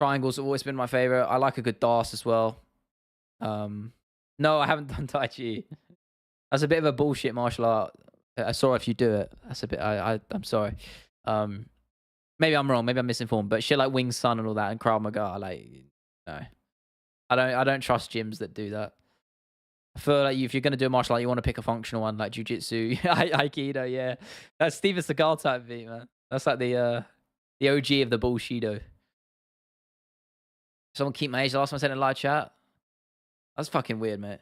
triangles have always been my favorite. I like a good DAS as well. No, I haven't done Tai Chi. That's a bit of a bullshit martial art. I saw if you do it. That's a bit. I'm sorry. Maybe I'm wrong. Maybe I'm misinformed. But shit like Wing Sun and all that and Krav Maga, like no, I don't trust gyms that do that. I feel like if you're gonna do a martial art, you want to pick a functional one like jujitsu, aikido. Yeah, that's Steven Seagal type beat, man. That's like the OG of the bullshido. Someone keep my age. The last time I said in live chat. That's fucking weird, mate.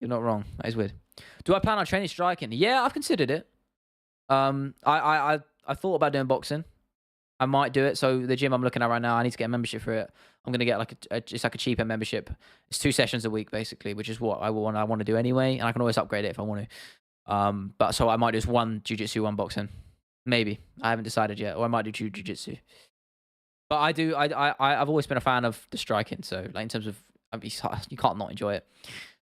You're not wrong. That is weird. Do I plan on training striking? Yeah, I've considered it. I thought about doing boxing. I might do it. So the gym I'm looking at right now, I need to get a membership for it. I'm gonna get like it's like a cheaper membership. It's 2 sessions a week basically, which is what I want to do anyway, and I can always upgrade it if I want to. But so I might do just one jiu-jitsu, one boxing. Maybe. I haven't decided yet. Or I might do jiu-jitsu. But I've always been a fan of the striking, so like in terms of you can't not enjoy it.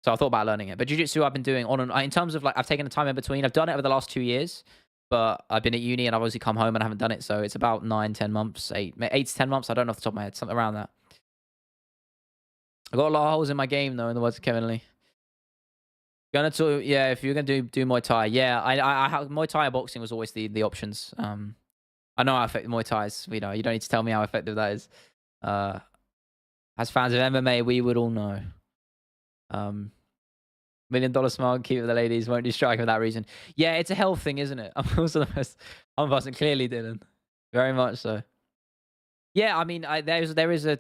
So I thought about learning it. But jiu-jitsu I've been doing on and in terms of like I've taken the time in between. I've done it over the last 2 years. But I've been at uni and I've obviously come home and I haven't done it. So it's about 9-10 months, 8 to 10 months. I don't know off the top of my head, something around that. I got a lot of holes in my game though, in the words of Kevin Lee. Yeah, if you're gonna do Muay Thai, yeah, I Muay Thai or boxing was always the options. I know how effective Muay Thai is. You know, you don't need to tell me how effective that is. As fans of MMA, we would all know. $1 million smile, keep it with the ladies, won't do striking for that reason. Yeah, it's a health thing, isn't it? I'm also the most unbiased, clearly didn't. Very much so. Yeah, I mean, there is an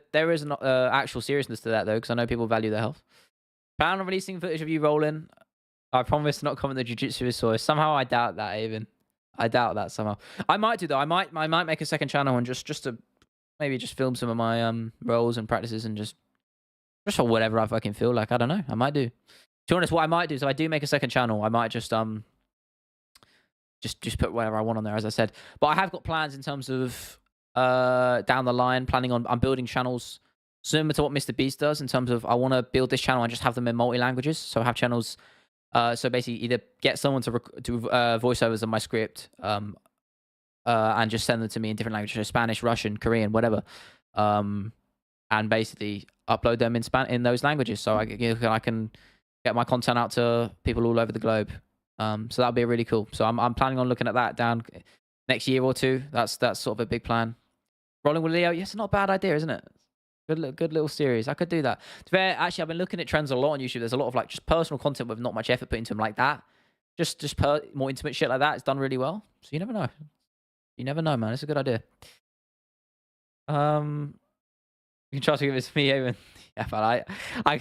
actual seriousness to that though, because I know people value their health. Plan on releasing footage of you rolling. I promise to not comment the jiu-jitsu source. Somehow I doubt that, even. I doubt that somehow. I might do though. I might make a second channel and just to maybe just film some of my rolls and practices and just for whatever I fucking feel like. I don't know. I might do. To be honest, what I might do is if I do make a second channel, I might just put whatever I want on there, as I said. But I have got plans in terms of down the line, I'm building channels similar to what Mr. Beast does in terms of I want to build this channel and just have them in multi-languages. So I have channels, so basically either get someone to do voiceovers of my script and just send them to me in different languages, so Spanish, Russian, Korean, whatever. And basically upload them in those languages so I can get my content out to people all over the globe. So that'll be really cool. So I'm planning on looking at that down next year or two. That's sort of a big plan. Rolling with Leo, yes, not a bad idea, isn't it? Good little series. I could do that. To be fair, actually, I've been looking at trends a lot on YouTube. There's a lot of like just personal content with not much effort put into them like that. Just more intimate shit like that. It's done really well. So you never know. You never know, man. It's a good idea. You can try to give it to me, even. Yeah, but I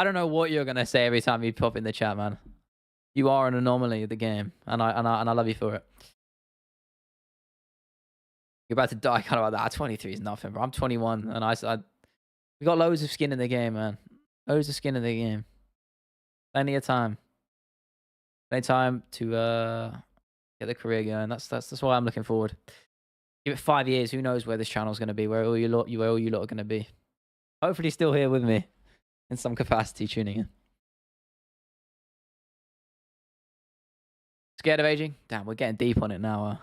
don't know what you're gonna say every time you pop in the chat, man. You are an anomaly of the game, and I love you for it. You're about to die, kind of like that. 23 is nothing, bro. I'm 21, and we got loads of skin in the game, man. Loads of skin in the game. Plenty of time. Plenty of time to get the career going. That's why I'm looking forward. Give it 5 years. Who knows where this channel's gonna be? Where all you lot are gonna be? Hopefully, still here with me in some capacity, tuning in. Scared of aging? Damn, we're getting deep on it now.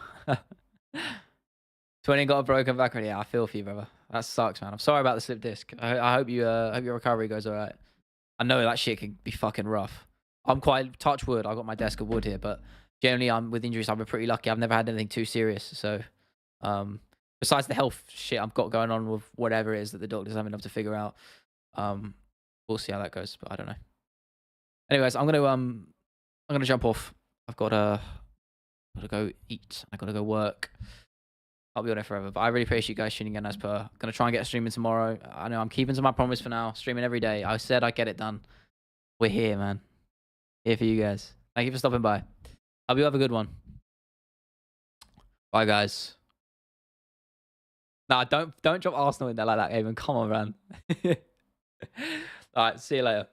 20 got a broken back already. Yeah, I feel for you, brother. That sucks, man. I'm sorry about the slip disc. I hope hope your recovery goes alright. I know that shit can be fucking rough. I'm quite touch wood. I got my desk of wood here, but generally, I'm with injuries. I've been pretty lucky. I've never had anything too serious. So, besides the health shit I've got going on with whatever it is that the doctors haven't enough to figure out, we'll see how that goes. But I don't know. Anyways, I'm gonna jump off. I've gotta go eat. I gotta go work. I'll be on it forever, but I really appreciate you guys tuning in as per. Gonna try and get streaming tomorrow. I know I'm keeping to my promise for now. Streaming every day. I said I'd get it done. We're here, man. Here for you guys. Thank you for stopping by. Hope you have a good one. Bye, guys. Nah, don't drop Arsenal in there like that, Eamon. Come on, man. All right, see you later.